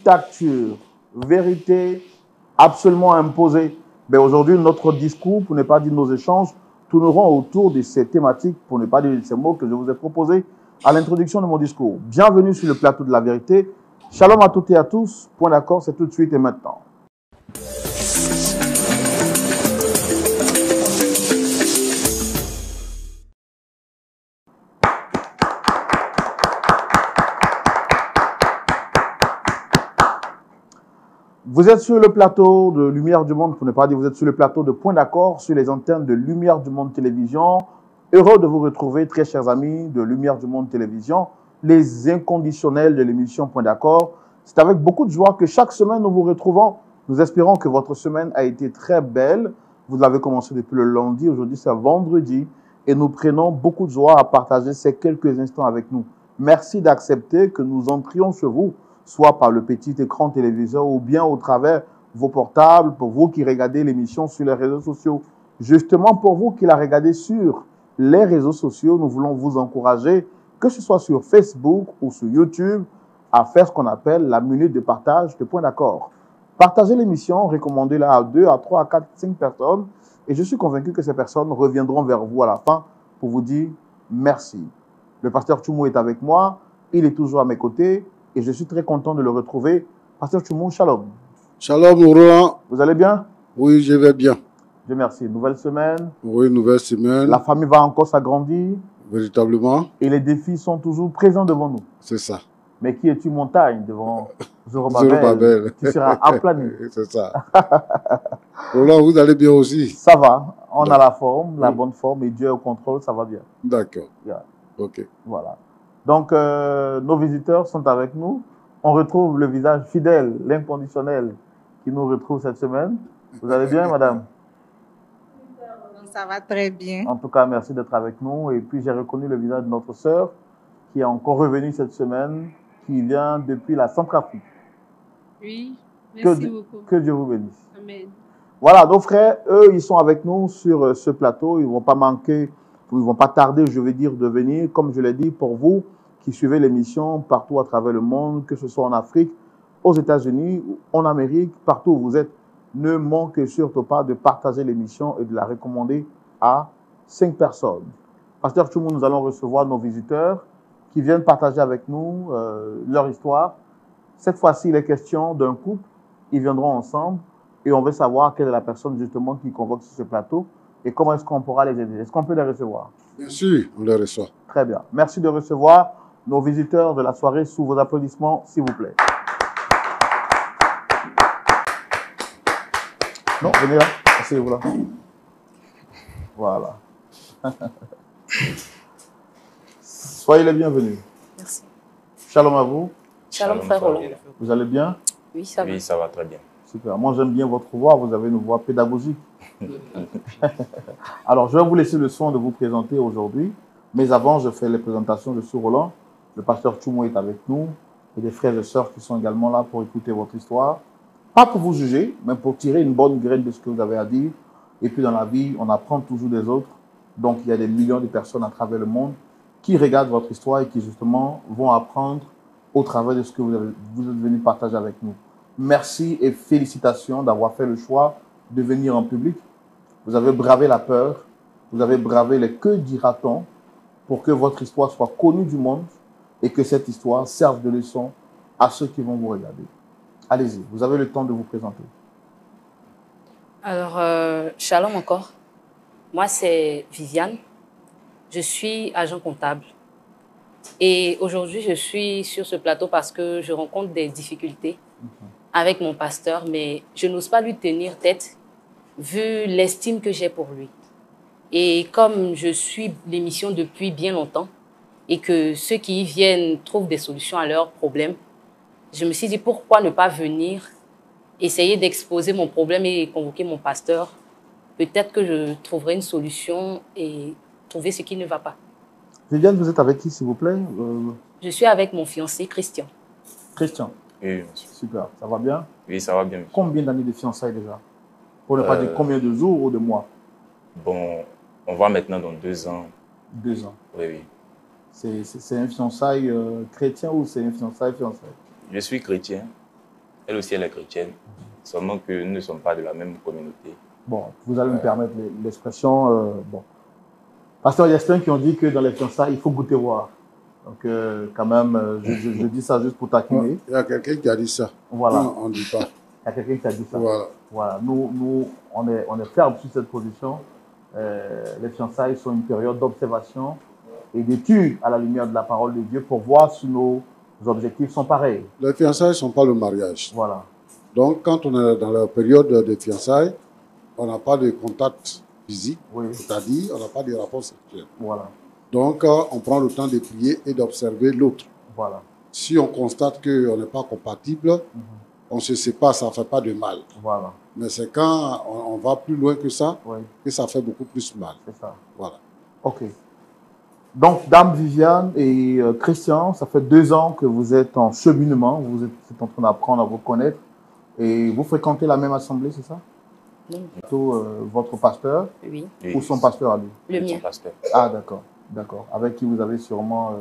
dictature, vérité absolument imposée. Ben aujourd'hui, notre discours, pour ne pas dire nos échanges, tourneront autour de ces thématiques, pour ne pas dire ces mots que je vous ai proposés à l'introduction de mon discours. Bienvenue sur le plateau de la vérité. Shalom à toutes et à tous. Point d'accord, c'est tout de suite et maintenant. Vous êtes sur le plateau de Lumière du Monde, pour ne pas dire vous êtes sur le plateau de Point d'accord sur les antennes de Lumière du Monde Télévision. Heureux de vous retrouver, très chers amis de Lumière du Monde Télévision, les inconditionnels de l'émission Point d'accord. C'est avec beaucoup de joie que chaque semaine nous vous retrouvons. Nous espérons que votre semaine a été très belle. Vous l'avez commencé depuis le lundi, aujourd'hui c'est vendredi et nous prenons beaucoup de joie à partager ces quelques instants avec nous. Merci d'accepter que nous entrions chez vous, soit par le petit écran téléviseur ou bien au travers vos portables, pour vous qui regardez l'émission sur les réseaux sociaux. Justement, pour vous qui la regardez sur les réseaux sociaux, nous voulons vous encourager, que ce soit sur Facebook ou sur YouTube, à faire ce qu'on appelle la minute de partage de Point d'accord. Partagez l'émission, recommandez-la à 2, à 3, à 4, 5 personnes et je suis convaincu que ces personnes reviendront vers vous à la fin pour vous dire merci. Le pasteur Tchoumou est avec moi, il est toujours à mes côtés. Et je suis très content de le retrouver. Pasteur Tchoumou, shalom. Shalom, Roland. Vous allez bien? Oui, je vais bien. Dieu merci. Nouvelle semaine. Oui, nouvelle semaine. La famille va encore s'agrandir. Véritablement. Et les défis sont toujours présents devant nous. C'est ça. Mais qui es-tu montagne devant Zorobabel? Tu seras aplani. C'est ça. Roland, vous allez bien aussi? Ça va. On a la forme, la bonne forme et Dieu est au contrôle, ça va bien. D'accord. Yeah. Ok. Voilà. Donc, nos visiteurs sont avec nous. On retrouve le visage fidèle, l'inconditionnel qui nous retrouve cette semaine. Vous allez bien, madame? Ça va très bien. En tout cas, merci d'être avec nous. Et puis, j'ai reconnu le visage de notre sœur qui est encore revenue cette semaine, qui vient depuis la Centrafrique. Oui, merci beaucoup. Que Dieu vous bénisse. Amen. Voilà, nos frères, eux, ils sont avec nous sur ce plateau. Ils ne vont pas manquer, ils ne vont pas tarder, je veux dire, de venir. Comme je l'ai dit, pour vous qui suivez l'émission partout à travers le monde, que ce soit en Afrique, aux États-Unis, en Amérique, partout où vous êtes, ne manquez surtout pas de partager l'émission et de la recommander à 5 personnes. Pasteur Tchoumou, nous allons recevoir nos visiteurs qui viennent partager avec nous leur histoire. Cette fois-ci, il est question d'un couple. Ils viendront ensemble et on veut savoir quelle est la personne justement qui convoque sur ce plateau et comment est-ce qu'on pourra les aider. Est-ce qu'on peut les recevoir? Bien sûr, on les reçoit. Très bien. Merci de recevoir nos visiteurs de la soirée sous vos applaudissements, s'il vous plaît. Non, venez là. Asseyez-vous là. Voilà. Soyez les bienvenus. Merci. Shalom à vous. Shalom, frère Roland. Vous allez bien? Oui, ça va. Oui, ça va très bien. Super. Moi, j'aime bien votre voix. Vous avez une voix pédagogique. Alors, je vais vous laisser le soin de vous présenter aujourd'hui. Mais avant, je fais les présentations de Sœur Roland. Le pasteur Tchoumou est avec nous. Et des frères et sœurs qui sont également là pour écouter votre histoire. Pas pour vous juger, mais pour tirer une bonne graine de ce que vous avez à dire. Et puis, dans la vie, on apprend toujours des autres. Donc, il y a des millions de personnes à travers le monde qui regardent votre histoire et qui, justement, vont apprendre au travers de ce que vous êtes venu partager avec nous. Merci et félicitations d'avoir fait le choix de venir en public. Vous avez bravé la peur, vous avez bravé les que dira-t-on pour que votre histoire soit connue du monde et que cette histoire serve de leçon à ceux qui vont vous regarder. Allez-y, vous avez le temps de vous présenter. Alors, shalom encore. Moi, c'est Viviane. Je suis agent comptable. Et aujourd'hui, je suis sur ce plateau parce que je rencontre des difficultés avec mon pasteur, mais je n'ose pas lui tenir tête vu l'estime que j'ai pour lui. Et comme je suis l'émission depuis bien longtemps et que ceux qui y viennent trouvent des solutions à leurs problèmes, je me suis dit pourquoi ne pas venir essayer d'exposer mon problème et convoquer mon pasteur. Peut-être que je trouverai une solution et trouver ce qui ne va pas. Viviane, vous êtes avec qui, s'il vous plaît? Je suis avec mon fiancé, Christian. Christian. Oui, monsieur. Super. Ça va bien? Oui, ça va bien, monsieur. Combien d'années de fiançailles déjà? Pour ne pas dire combien de jours ou de mois? Bon, on va maintenant dans 2 ans. 2 ans. Oui, oui. C'est un fiançailles chrétien ou c'est un fiançailles? Je suis chrétien. Elle aussi, elle est chrétienne. Seulement que nous ne sommes pas de la même communauté. Bon, vous allez me permettre l'expression. Bon. Pasteur, il y a certains qui ont dit que dans les fiançailles, il faut goûter voir. Donc, quand même, je dis ça juste pour taquiner. Il y a quelqu'un qui a dit ça. Voilà. Non, on ne dit pas. Il y a quelqu'un qui a dit ça. Voilà. Voilà. Nous on est ferme sur cette position. Les fiançailles sont une période d'observation et d'étude à la lumière de la parole de Dieu pour voir si nos objectifs sont pareils. Les fiançailles ne sont pas le mariage. Voilà. Donc, quand on est dans la période de fiançailles, on n'a pas de contact physique, Oui. c'est-à-dire on n'a pas de rapport sexuel. Voilà. Donc, on prend le temps de prier et d'observer l'autre. Voilà. Si on constate qu'on n'est pas compatible, on se sépare, ça ne fait pas de mal. Voilà. Mais c'est quand on va plus loin que ça, Oui. que ça fait beaucoup plus mal. C'est ça. Voilà. OK. Donc, Dame Viviane et Christian, ça fait 2 ans que vous êtes en cheminement, vous êtes en train d'apprendre à vous connaître et vous fréquentez la même assemblée, c'est ça? Non. Plutôt votre pasteur Oui, ou son pasteur à lui? le Son mien. pasteur. Ah, d'accord. D'accord. Avec qui vous avez sûrement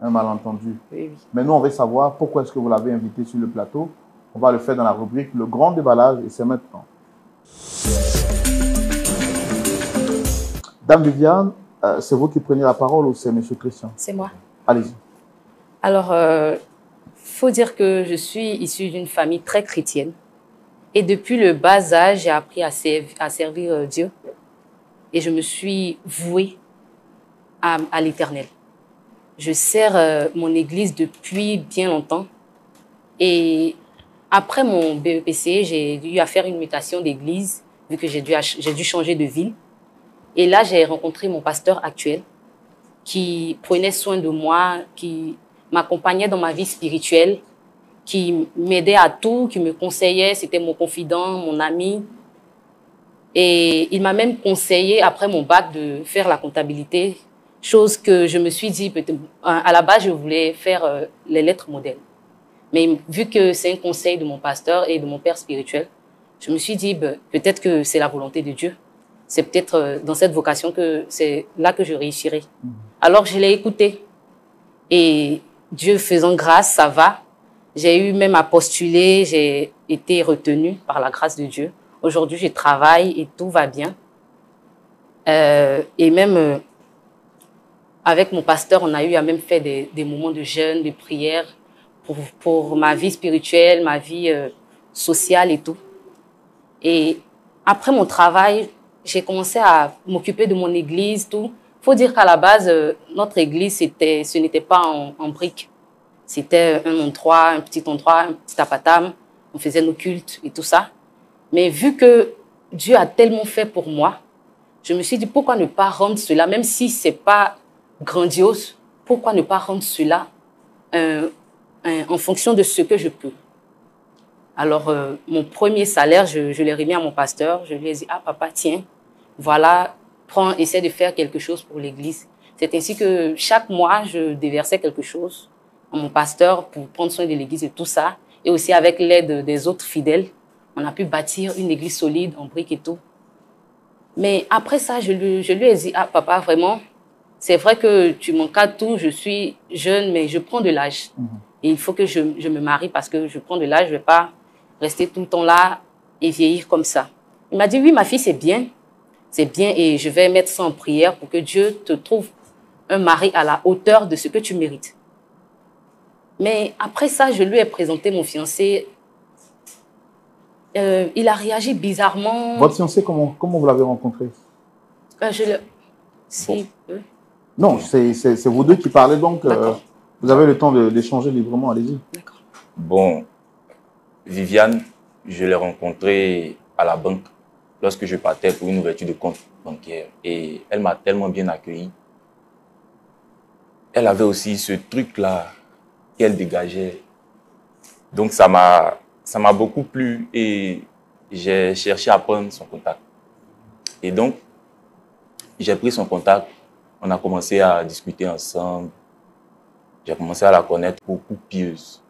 un malentendu. Oui, oui. Mais nous, on veut savoir pourquoi est-ce que vous l'avez invité sur le plateau. On va le faire dans la rubrique Le Grand Déballage et c'est maintenant. Dame Viviane, c'est vous qui prenez la parole ou c'est M. Christian? C'est moi. Allez-y. Alors, faut dire que je suis issue d'une famille très chrétienne. Et depuis le bas âge, j'ai appris à servir Dieu. Et je me suis vouée à l'Éternel. Je sers mon église depuis bien longtemps. Et après mon BEPC, j'ai eu à faire une mutation d'église, vu que j'ai dû changer de ville. Et là, j'ai rencontré mon pasteur actuel, qui prenait soin de moi, qui m'accompagnait dans ma vie spirituelle, qui m'aidait à tout, qui me conseillait, c'était mon confident, mon ami. Et il m'a même conseillé, après mon bac, de faire la comptabilité, chose que je me suis dit, à la base, je voulais faire les lettres modèles. Mais vu que c'est un conseil de mon pasteur et de mon père spirituel, je me suis dit, peut-être que c'est la volonté de Dieu. C'est peut-être dans cette vocation que c'est là que je réussirai. Alors, je l'ai écouté. Et Dieu faisant grâce, ça va. J'ai eu même à postuler, j'ai été retenue par la grâce de Dieu. Aujourd'hui, je travaille et tout va bien. Et même avec mon pasteur, on a eu à même faire des moments de jeûne, de prière pour ma vie spirituelle, ma vie sociale et tout. Et après mon travail, j'ai commencé à m'occuper de mon église, tout. Faut dire qu'à la base, notre église, ce n'était pas en briques. C'était un endroit, un petit tapatam. On faisait nos cultes et tout ça. Mais vu que Dieu a tellement fait pour moi, je me suis dit, pourquoi ne pas rendre cela, même si c'est pas grandiose, pourquoi ne pas rendre cela en fonction de ce que je peux. Alors, mon premier salaire, je l'ai remis à mon pasteur. Je lui ai dit, ah papa, tiens, voilà, prends, essaie de faire quelque chose pour l'église. C'est ainsi que chaque mois, je déversais quelque chose à mon pasteur pour prendre soin de l'église et tout ça. Et aussi avec l'aide des autres fidèles, on a pu bâtir une église solide en briques et tout. Mais après ça, je lui ai dit, ah papa, vraiment, c'est vrai que tu m'encadres tout, je suis jeune, mais je prends de l'âge. Et il faut que je me marie parce que je prends de l'âge, je ne vais pas rester tout le temps là et vieillir comme ça. Il m'a dit, oui, ma fille, c'est bien et je vais mettre ça en prière pour que Dieu te trouve un mari à la hauteur de ce que tu mérites. Mais après ça, je lui ai présenté mon fiancé. Il a réagi bizarrement. Votre fiancé, comment vous l'avez rencontré? Non, c'est vous deux qui parlez, donc vous avez le temps d'échanger librement, allez-y. D'accord. Bon, Viviane, je l'ai rencontrée à la banque lorsque je partais pour une ouverture de compte bancaire. Et elle m'a tellement bien accueilli. Elle avait aussi ce truc-là qu'elle dégageait. Donc ça m'a beaucoup plu et j'ai cherché à prendre son contact. Et donc, j'ai pris son contact. On a commencé à discuter ensemble. J'ai commencé à la connaître beaucoup pieuse.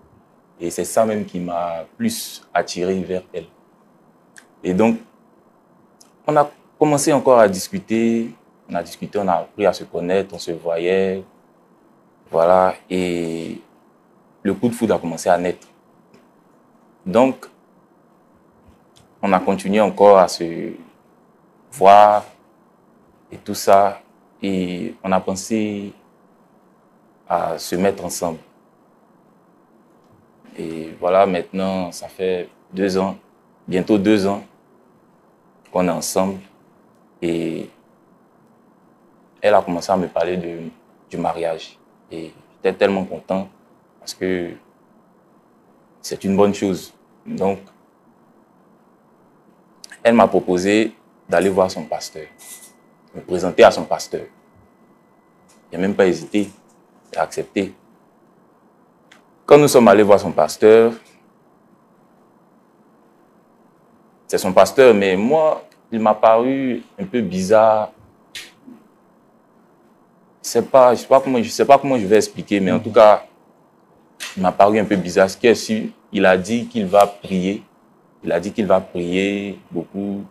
Et c'est ça même qui m'a plus attiré vers elle. Et donc, on a commencé encore à discuter. On a discuté, on a appris à se connaître, on se voyait. Voilà. Et le coup de foudre a commencé à naître. Donc, on a continué encore à se voir et tout ça. Et on a pensé à se mettre ensemble. Et voilà, maintenant, ça fait 2 ans, bientôt 2 ans qu'on est ensemble. Et elle a commencé à me parler du mariage. Et j'étais tellement content parce que c'est une bonne chose. Donc, elle m'a proposé d'aller voir son pasteur, me présenter à son pasteur. Il n'a même pas hésité, il a accepté. Quand nous sommes allés voir son pasteur, c'est son pasteur, mais moi, il m'a paru un peu bizarre. Je ne sais pas comment je vais expliquer, mais en tout cas, il m'a paru un peu bizarre. Ce qui est sûr, il a dit qu'il va prier. Il a dit qu'il va prier beaucoup.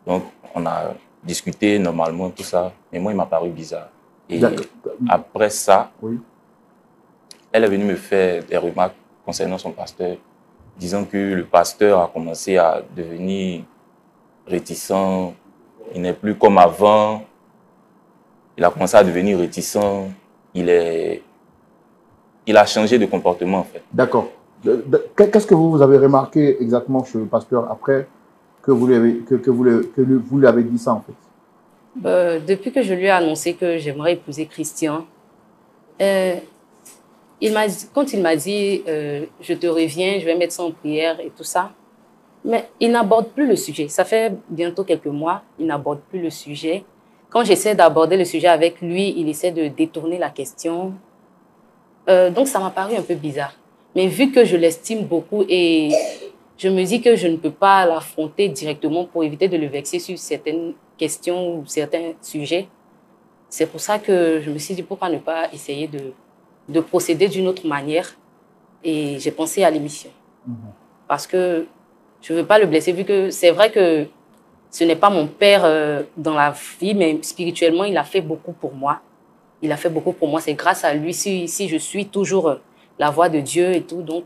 Donc, on a discuté normalement, tout ça. Mais moi, il m'a paru bizarre. Et après ça, oui, elle est venue me faire des remarques concernant son pasteur, disant que le pasteur a commencé à devenir réticent. Il n'est plus comme avant. Il a commencé à devenir réticent. Il a changé de comportement, en fait. D'accord. Qu'est-ce que vous avez remarqué exactement chez le pasteur après que vous lui avez dit ça, en fait? Depuis que je lui ai annoncé que j'aimerais épouser Christian, quand il m'a dit je te reviens, je vais mettre ça en prière et tout ça, mais il n'aborde plus le sujet. Ça fait bientôt quelques mois, il n'aborde plus le sujet. Quand j'essaie d'aborder le sujet avec lui, il essaie de détourner la question. Donc ça m'a paru un peu bizarre. Mais vu que je l'estime beaucoup et je me dis que je ne peux pas l'affronter directement pour éviter de le vexer sur certaines questions ou certains sujets, c'est pour ça que je me suis dit pourquoi ne pas essayer de procéder d'une autre manière. Et j'ai pensé à l'émission. Parce que je ne veux pas le blesser, vu que c'est vrai que ce n'est pas mon père dans la vie, mais spirituellement, il a fait beaucoup pour moi. Il a fait beaucoup pour moi. C'est grâce à lui si je suis toujours la voix de Dieu et tout. Donc,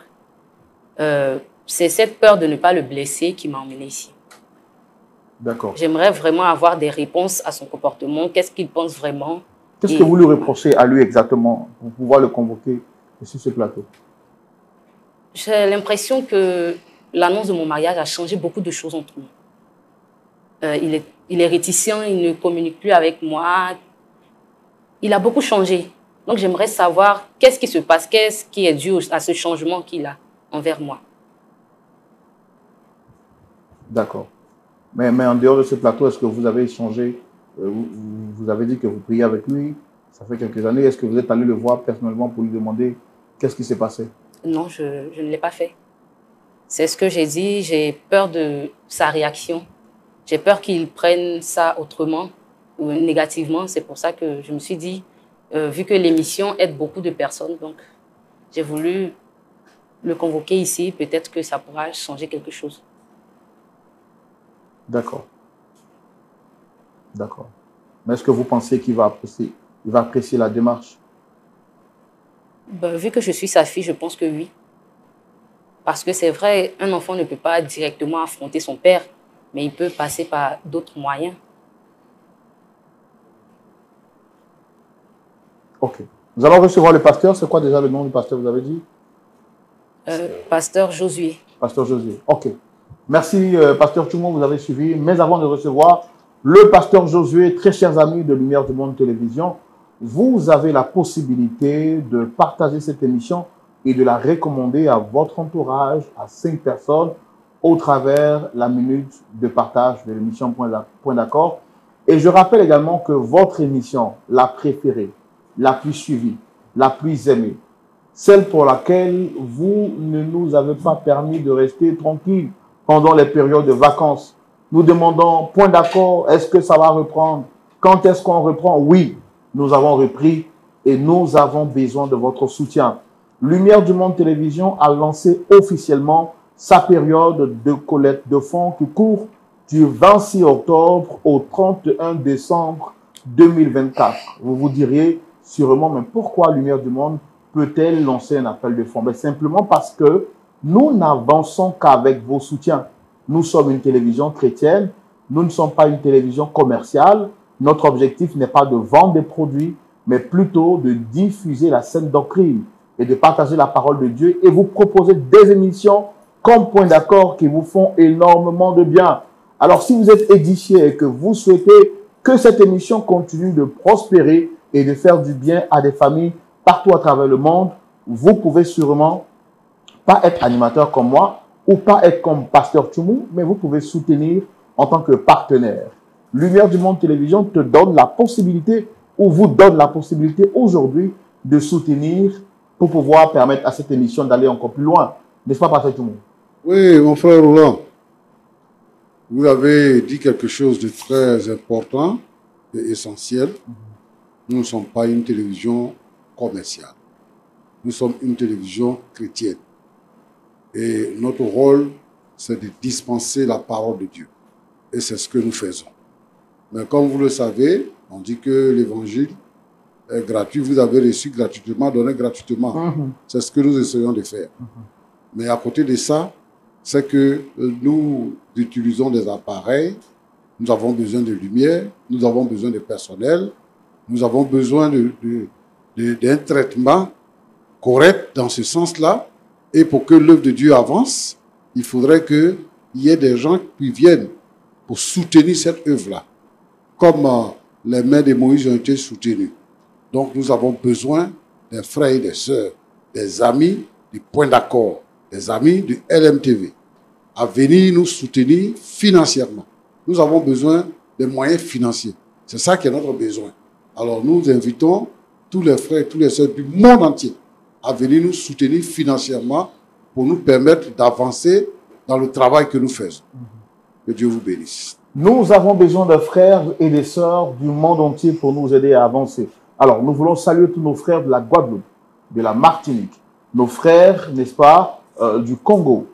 c'est cette peur de ne pas le blesser qui m'a emmenée ici. D'accord. J'aimerais vraiment avoir des réponses à son comportement. Qu'est-ce qu'il pense vraiment? Qu'est-ce que vous lui reprochez à lui exactement pour pouvoir le convoquer sur ce plateau? J'ai l'impression que l'annonce de mon mariage a changé beaucoup de choses entre nous. Il est réticent, il ne communique plus avec moi. Il a beaucoup changé. Donc, j'aimerais savoir qu'est-ce qui se passe, qu'est-ce qui est dû à ce changement qu'il a envers moi. D'accord. Mais en dehors de ce plateau, est-ce que vous avez échangé, vous avez dit que vous priez avec lui, ça fait quelques années, est-ce que vous êtes allé le voir personnellement pour lui demander qu'est-ce qui s'est passé? Non, je ne l'ai pas fait. C'est ce que j'ai dit, j'ai peur de sa réaction. J'ai peur qu'il prenne ça autrement ou négativement. C'est pour ça que je me suis dit, vu que l'émission aide beaucoup de personnes, donc j'ai voulu le convoquer ici. Peut-être que ça pourra changer quelque chose. D'accord. D'accord. Mais est-ce que vous pensez qu'il va apprécier la démarche? Vu que je suis sa fille, je pense que oui. Parce que c'est vrai, un enfant ne peut pas directement affronter son père, mais il peut passer par d'autres moyens. Ok. Nous allons recevoir le pasteur. C'est quoi déjà le nom du pasteur, vous avez dit? Pasteur Josué. Pasteur Josué. Ok. Merci, pasteur Tchoumo, vous avez suivi. Mais avant de recevoir le pasteur Josué, très chers amis de Lumière du Monde Télévision, vous avez la possibilité de partager cette émission et de la recommander à votre entourage, à 5 personnes, au travers la minute de partage de l'émission Point d'accord. Et je rappelle également que votre émission, la préférée, la plus suivie, la plus aimée, celle pour laquelle vous ne nous avez pas permis de rester tranquilles pendant les périodes de vacances. Nous demandons, Point d'accord, est-ce que ça va reprendre? Quand est-ce qu'on reprend? Oui, nous avons repris et nous avons besoin de votre soutien. Lumière du Monde Télévision a lancé officiellement sa période de collecte de fonds qui court du 26 octobre au 31 décembre 2024. Vous vous diriez sûrement, mais pourquoi Lumière du Monde peut-elle lancer un appel de fonds? Simplement parce que Nous n'avançons qu'avec vos soutiens. Nous sommes une télévision chrétienne. Nous ne sommes pas une télévision commerciale. Notre objectif n'est pas de vendre des produits, mais plutôt de diffuser la saine doctrine et de partager la parole de Dieu et vous proposer des émissions comme Point d'accord qui vous font énormément de bien. Alors, si vous êtes édifié et que vous souhaitez que cette émission continue de prospérer et de faire du bien à des familles partout à travers le monde, vous pouvez sûrement pas être animateur comme moi ou pas être comme Pasteur Tchoumou, mais vous pouvez soutenir en tant que partenaire. Lumière du Monde Télévision te donne la possibilité ou vous donne la possibilité aujourd'hui de soutenir pour pouvoir permettre à cette émission d'aller encore plus loin. N'est-ce pas, Pasteur Tchoumou? Oui, mon frère Roland, vous avez dit quelque chose de très important et essentiel. Nous ne sommes pas une télévision commerciale. Nous sommes une télévision chrétienne. Et notre rôle, c'est de dispenser la parole de Dieu. Et c'est ce que nous faisons. Mais comme vous le savez, on dit que l'évangile est gratuit. Vous avez reçu gratuitement, donné gratuitement. C'est ce que nous essayons de faire. Mais à côté de ça, c'est que nous utilisons des appareils, nous avons besoin de lumière, nous avons besoin de personnel, nous avons besoin d'un traitement correct dans ce sens-là. Et pour que l'œuvre de Dieu avance, il faudrait qu'il y ait des gens qui viennent pour soutenir cette œuvre-là, comme les mains de Moïse ont été soutenues. Donc nous avons besoin des frères et des sœurs, des amis du Point d'accord, des amis du LMTV, à venir nous soutenir financièrement. Nous avons besoin des moyens financiers. C'est ça qui est notre besoin. Alors nous invitons tous les frères et tous les sœurs du monde entier à venir nous soutenir financièrement pour nous permettre d'avancer dans le travail que nous faisons. Que Dieu vous bénisse. Nous avons besoin de frères et de sœurs du monde entier pour nous aider à avancer. Alors, nous voulons saluer tous nos frères de la Guadeloupe, de la Martinique, nos frères, n'est-ce pas, du Congo,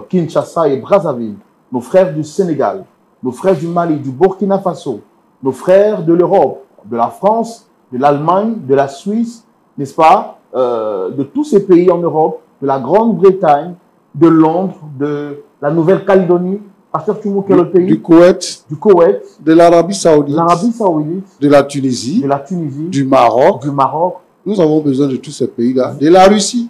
Kinshasa et Brazzaville, nos frères du Sénégal, nos frères du Mali, du Burkina Faso, nos frères de l'Europe, de la France, de l'Allemagne, de la Suisse, n'est-ce pas, de tous ces pays en Europe, de la Grande-Bretagne, de Londres, de la Nouvelle-Calédonie, Pasteur Tchoumou, quel autre pays? Du Koweït, de l'Arabie Saoudite, de la Tunisie, du Maroc. Nous avons besoin de tous ces pays-là, de la Russie.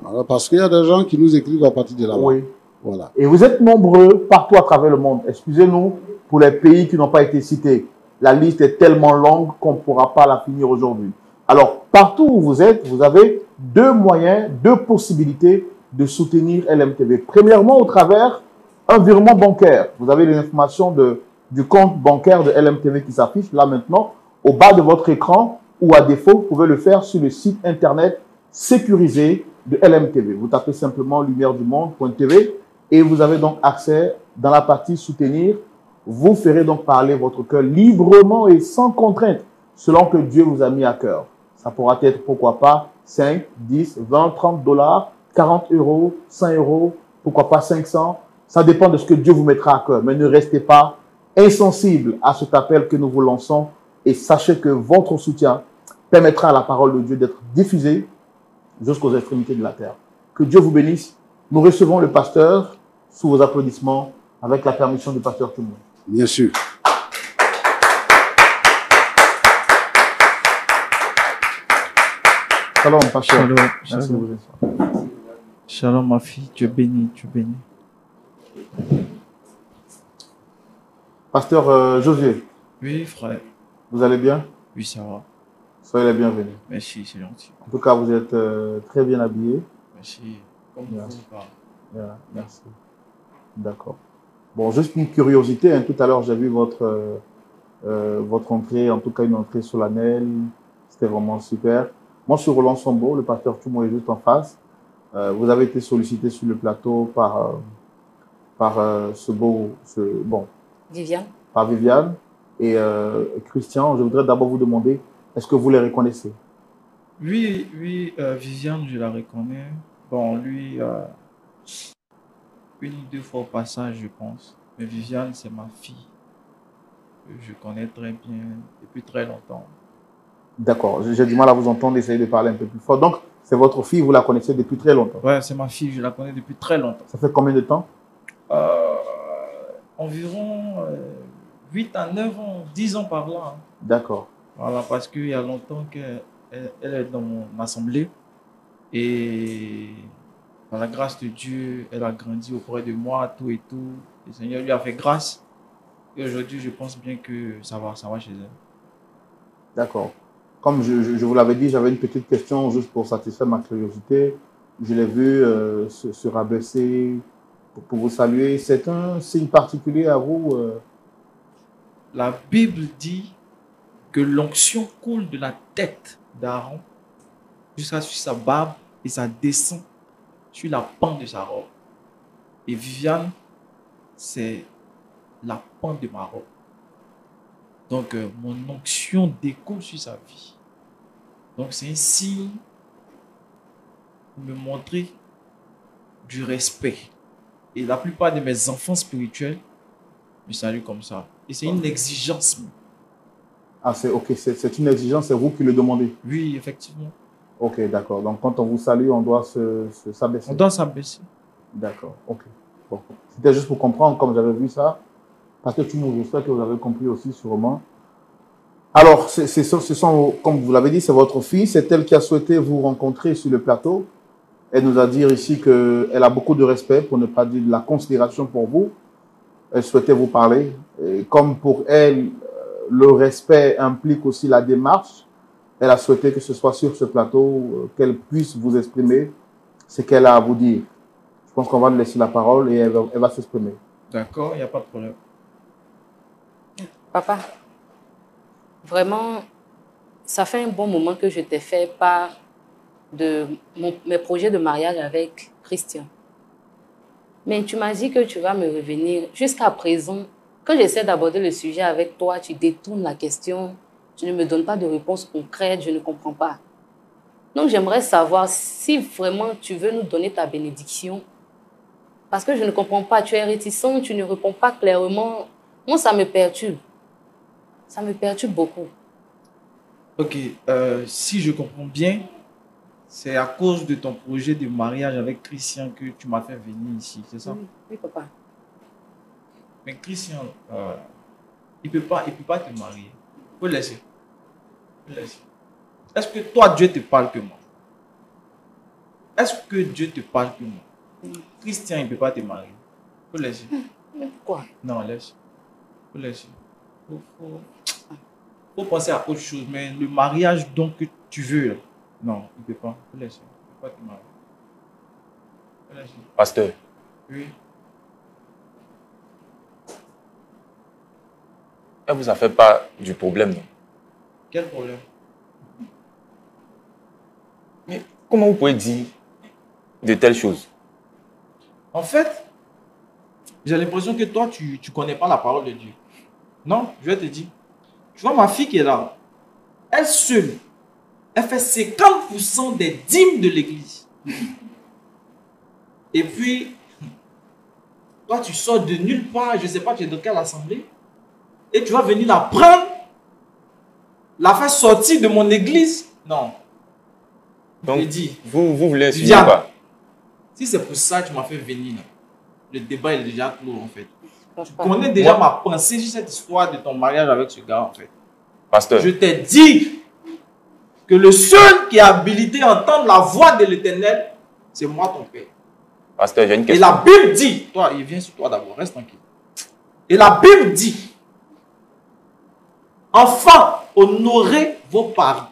Alors, parce qu'il y a des gens qui nous écrivent à partir de là-bas. Oui. Voilà. Et vous êtes nombreux partout à travers le monde. Excusez-nous pour les pays qui n'ont pas été cités. La liste est tellement longue qu'on ne pourra pas la finir aujourd'hui. Alors, partout où vous êtes, vous avez deux moyens, deux possibilités de soutenir LMTV. Premièrement, au travers un virement bancaire. Vous avez les informations du compte bancaire de LMTV qui s'affiche là maintenant au bas de votre écran, ou à défaut, vous pouvez le faire sur le site internet sécurisé de LMTV. Vous tapez simplement lumièredumonde.tv et vous avez donc accès dans la partie soutenir. Vous ferez donc parler votre cœur librement et sans contrainte, selon que Dieu vous a mis à cœur. Ça pourra être, pourquoi pas, 5, 10, 20, 30 dollars, 40 euros, 100 euros, pourquoi pas 500. Ça dépend de ce que Dieu vous mettra à cœur. Mais ne restez pas insensible à cet appel que nous vous lançons et sachez que votre soutien permettra à la parole de Dieu d'être diffusée jusqu'aux extrémités de la terre. Que Dieu vous bénisse. Nous recevons le pasteur sous vos applaudissements avec la permission du pasteur Tchoumou. Bien sûr. Shalom, pasteur. Shalom, Merci de vous être. Shalom, ma fille. Dieu bénit, Dieu bénit. Pasteur Josué. Oui, frère. Vous allez bien? Oui, ça va. Soyez les bienvenus. Merci, c'est gentil. En tout cas, vous êtes très bien habillé. Merci. Comme vous parlez. Merci. D'accord. Bon, juste une curiosité. Hein, tout à l'heure, j'ai vu votre entrée, en tout cas une entrée solennelle. C'était vraiment super. Moi, je suis Roland Sombo, le pasteur Tchoumou est juste en face. Vous avez été sollicité sur le plateau par Viviane. Par Viviane et Christian. Je voudrais d'abord vous demander, est-ce que vous les reconnaissez? Oui, Viviane, je la reconnais. Bon, lui, une ou deux fois au passage, je pense. Mais Viviane, c'est ma fille. Je connais très bien depuis très longtemps. D'accord, j'ai du mal à vous entendre, essayez de parler un peu plus fort. Donc, c'est votre fille, vous la connaissez depuis très longtemps? Ouais, c'est ma fille, je la connais depuis très longtemps. Ça fait combien de temps? Environ 8 à 9 ans, 10 ans par là. Hein. D'accord. Voilà, parce qu'il y a longtemps qu'elle elle est dans mon assemblée. Et par la grâce de Dieu, elle a grandi auprès de moi, tout et tout. Le Seigneur lui a fait grâce. Et aujourd'hui, je pense bien que ça va chez elle. D'accord. Comme je vous l'avais dit, j'avais une petite question juste pour satisfaire ma curiosité. Je l'ai vu se rabaisser pour vous saluer. C'est un signe particulier à vous La Bible dit que l'onction coule de la tête d'Aaron jusqu'à sur sa barbe et ça descend sur la pente de sa robe. Et Viviane, c'est la pente de ma robe. Donc, mon onction découle sur sa vie. Donc, c'est un signe pour me montrer du respect. Et la plupart de mes enfants spirituels me saluent comme ça. Et c'est une exigence. Ah, c'est ok, c'est une exigence, c'est vous qui le demandez? Oui, effectivement. Ok, d'accord. Donc, quand on vous salue, on doit s'abaisser. On doit s'abaisser. D'accord, ok. Bon. C'était juste pour comprendre, comme j'avais vu ça. Parce que j'espère que vous avez compris aussi sûrement. Alors, ce sont, comme vous l'avez dit, c'est votre fille. C'est elle qui a souhaité vous rencontrer sur le plateau. Elle nous a dit ici qu'elle a beaucoup de respect, pour ne pas dire de la considération pour vous. Elle souhaitait vous parler. Et comme pour elle, le respect implique aussi la démarche, elle a souhaité que ce soit sur ce plateau, qu'elle puisse vous exprimer ce qu'elle a à vous dire. Je pense qu'on va lui laisser la parole et elle va s'exprimer. D'accord, il n'y a pas de problème. Papa, vraiment, ça fait un bon moment que je t'ai fait part de mes projets de mariage avec Christian. Mais tu m'as dit que tu vas me revenir. Jusqu'à présent, quand j'essaie d'aborder le sujet avec toi, tu détournes la question, tu ne me donnes pas de réponse concrète, je ne comprends pas. Donc j'aimerais savoir si vraiment tu veux nous donner ta bénédiction. Parce que je ne comprends pas, tu es réticent, tu ne réponds pas clairement. Moi, ça me perturbe. Ça me perturbe beaucoup. Ok, si je comprends bien, c'est à cause de ton projet de mariage avec Christian que tu m'as fait venir ici, c'est ça? Oui, oui, papa. Mais Christian, il peut pas te marier. Faut le laisser. Est-ce que toi, Dieu te parle que moi? Est-ce que Dieu te parle que moi? Christian, il ne peut pas te marier. Faut le laisser. Mais pourquoi? Non, laisse. Faut laisser. Faut penser à autre chose. Mais le mariage donc que tu veux, là, non, il ne peut pas. Faut laisser. Il ne peut pas te marier. Faut laisser. Pasteur, Oui. elle vous a fait part du problème, non? Quel problème? Mais comment vous pouvez dire de telles choses? En fait, j'ai l'impression que toi, tu ne connais pas la parole de Dieu. Non, je vais te dire. Tu vois ma fille qui est là, elle seule, elle fait 50% des dîmes de l'église. Et puis, toi, tu sors de nulle part, je ne sais pas, tu es dans quelle assemblée, et tu vas venir la prendre, la faire sortir de mon église. Non. Donc, je dis, vous voulez insinuer viens. quoi? Si c'est pour ça que tu m'as fait venir, là, le débat est déjà clos, en fait. Tu Papa. connais déjà ma pensée sur cette histoire de ton mariage avec ce gars, en fait. Pasteur, Je t'ai dit que le seul qui est habilité à entendre la voix de l'Éternel, c'est moi, ton père. pasteur, j'ai une Et question. la Bible dit, toi, il vient sur toi d'abord, reste tranquille. Et la Bible dit, enfants, honorez vos parents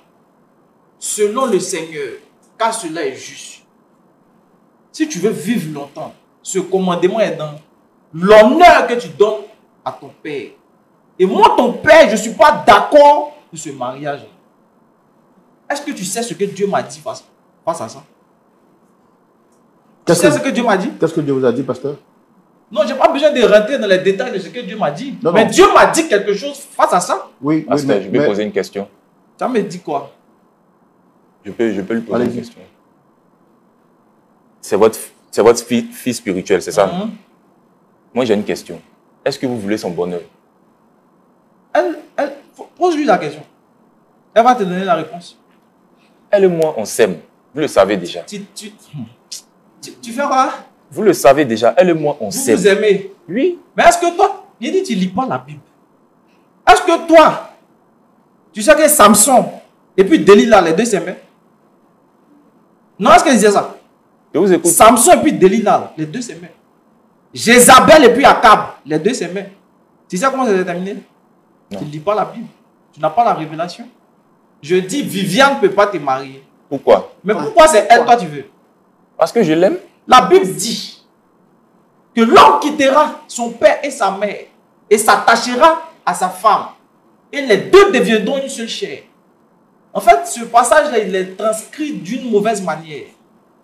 selon le Seigneur, car cela est juste. Si tu veux vivre longtemps, ce commandement est dans l'honneur que tu donnes à ton père. Et moi, ton père, je ne suis pas d'accord pour ce mariage. Est-ce que tu sais ce que Dieu m'a dit face à ça? Tu sais ce que Dieu m'a dit? Qu'est-ce que Dieu vous a dit, pasteur? Non, je n'ai pas besoin de rentrer dans les détails de ce que Dieu m'a dit. Non, mais non. Dieu m'a dit quelque chose face à ça. Oui, Pasteur, je vais poser une question. Ça me dit quoi? Je peux lui poser une Allez-y. question. C'est votre fille spirituelle, c'est ça? Moi, j'ai une question. Est-ce que vous voulez son bonheur? Pose-lui la question. Elle va te donner la réponse. Elle et moi, on s'aime. Vous le savez déjà. Tu fais quoi? Vous le savez déjà. Elle et moi, on Vous s'aime. vous aimez. Oui. Mais est-ce que toi, il dit, tu lis pas la Bible. Est-ce que toi, tu sais que Samson et puis Delilah, les deux s'aimaient? Non, est-ce qu'il disait ça? Je vous écoute. Samson et puis Delilah, les deux s'aimaient. Jézabel et puis Akab, les deux s'aimaient. Tu sais comment ça s'est terminé? Non. Tu ne lis pas la Bible. Tu n'as pas la révélation. Je dis, Viviane ne peut pas te marier. Pourquoi? Mais pourquoi c'est elle, toi, tu veux? Parce que je l'aime. La Bible dit que l'homme quittera son père et sa mère et s'attachera à sa femme. Et les deux deviendront une seule chair. En fait, ce passage-là, il est transcrit d'une mauvaise manière.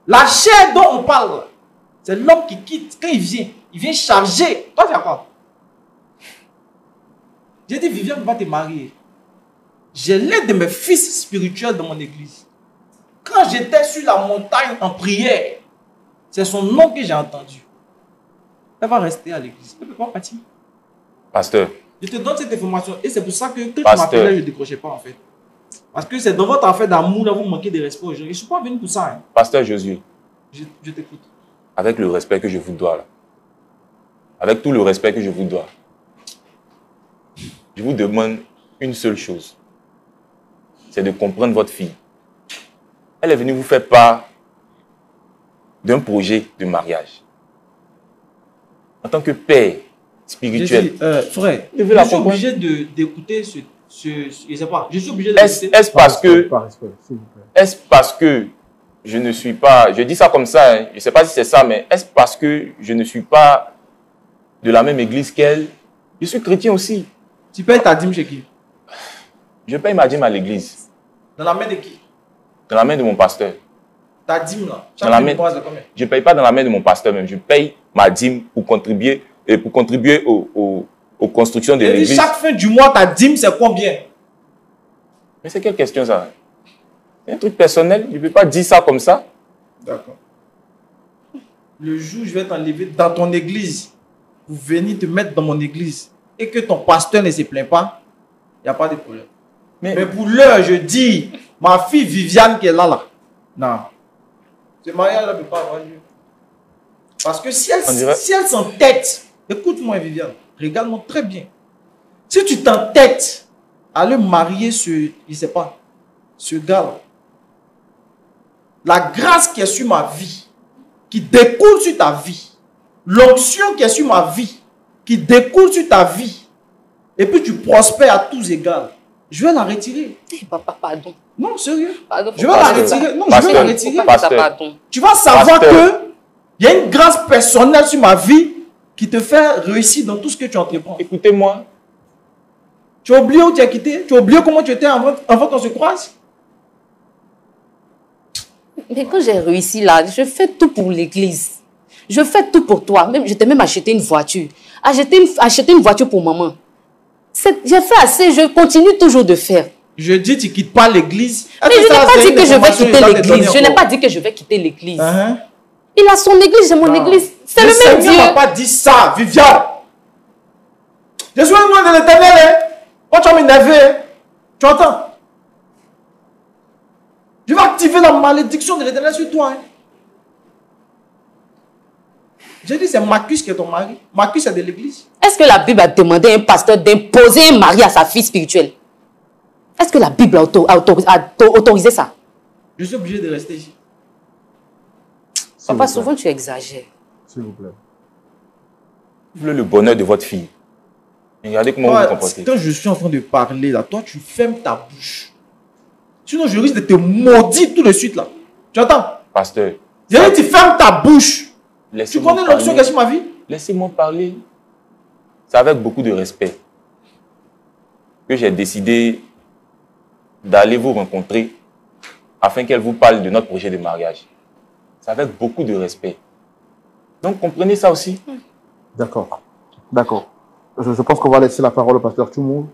La chair dont on parle, c'est l'homme qui quitte. Quand il vient charger. Toi, tu as quoi? J'ai dit, Viviane va te marier. J'ai l'aide de mes fils spirituels dans mon église. Quand j'étais sur la montagne en prière, c'est son nom que j'ai entendu. Elle va rester à l'église. Elle ne peut pas partir. Pasteur. Je te donne cette information. Et c'est pour ça que quand tu Pasteur. m'appelais, je ne décrochais pas en fait. Parce que c'est dans votre affaire d'amour, là, vous manquez de respect aux gens. Je ne suis pas venu pour ça. Hein. Pasteur Josué. Je t'écoute. Avec le respect que je vous dois là. Avec tout le respect que je vous dois. Je vous demande une seule chose. C'est de comprendre votre fille. Elle est venue vous faire part d'un projet de mariage. En tant que père spirituel. Frère, Je veux la je suis comprendre. obligé d'écouter je sais pas. Je suis obligé Est-ce d'écouter. parce que... Par respect, s'il vous plaît. Est-ce parce que je ne suis pas... Je dis ça comme ça, hein, je ne sais pas si c'est ça, mais est-ce parce que je ne suis pas de la même église qu'elle? Je suis chrétien aussi. Tu payes ta dîme chez qui? Je paye ma dîme à l'église, Dans la main de qui? dans la main de mon pasteur. Ta dîme là. Dans la Chaque main- dépense de combien? Je ne paye pas dans la main de mon pasteur même. Je paye ma dîme pour contribuer, aux constructions de J'ai dit, l'église. chaque fin du mois, ta dîme, c'est combien? Mais c'est quelle question ça? C'est un truc personnel. Je ne peux pas dire ça comme ça. D'accord. Le jour où je vais t'enlever dans ton église, pour venir te mettre dans mon église, et que ton pasteur ne se plaint pas, il n'y a pas de problème. Mais pour l'heure, je dis, ma fille Viviane qui est là, non. Ce mariage-là ne peut pas avoir lieu. Parce que si elle, On dirait- si elle s'entête, écoute-moi Viviane, regarde-moi très bien. Si tu t'entêtes à le marier je ne sais pas, ce gars-là, la grâce qui est sur ma vie, qui découle sur ta vie, l'onction qui est sur ma vie, qui découle sur ta vie, et puis tu prospères à tous égards, je vais la retirer. Eh, papa, pardon. Non, sérieux. Pardon. Je vais la retirer. Non, je vais la Pasteur. retirer. Pourquoi ça, Pasteur. pardon? Tu vas savoir Pasteur. que il y a une grâce personnelle sur ma vie qui te fait réussir dans tout ce que tu entreprends. Écoutez-moi. Tu as oublié où tu as quitté? Tu as oublié comment tu étais avant qu'on se croise? Mais quand j'ai réussi là, je fais tout pour l'église. Je fais tout pour toi. Même, je t'ai même acheté une voiture. Acheter une voiture pour maman. J'ai fait assez, je continue toujours de faire. Je dis, tu ne quittes pas l'église. Mais je n'ai pas dit que je vais quitter l'église. Je n'ai pas dit que je vais quitter l'église. Il a son église, j'ai mon église. C'est le même Dieu. Seigneur n'a pas dit ça, Viviane. Je suis loin de l'éternel. Hein. Quand tu vas m'énerver, hein. Tu entends? Je vais activer la malédiction de l'éternel sur toi. Hein. J'ai dit, c'est Marcus qui est ton mari. Marcus est de l'église. Est-ce que la Bible a demandé à un pasteur d'imposer un mari à sa fille spirituelle? Est-ce que la Bible a autorisé ça? Je suis obligé de rester ici. Papa, souvent tu exagères. S'il vous plaît. Vous voulez le bonheur de votre fille. Regardez comment vous vous comportez. Quand je suis en train de parler, là, toi, tu fermes ta bouche. Sinon, je risque de te maudire tout de suite, là. Tu entends? Pasteur, J'ai dit, tu fermes ta bouche. Tu laissez-moi connais l'onction qui est sur ma vie? Laissez-moi parler. C'est avec beaucoup de respect que j'ai décidé d'aller vous rencontrer afin qu'elle vous parle de notre projet de mariage. C'est avec beaucoup de respect. Donc, comprenez ça aussi. D'accord. D'accord. Je pense qu'on va laisser la parole au pasteur Tchoumour.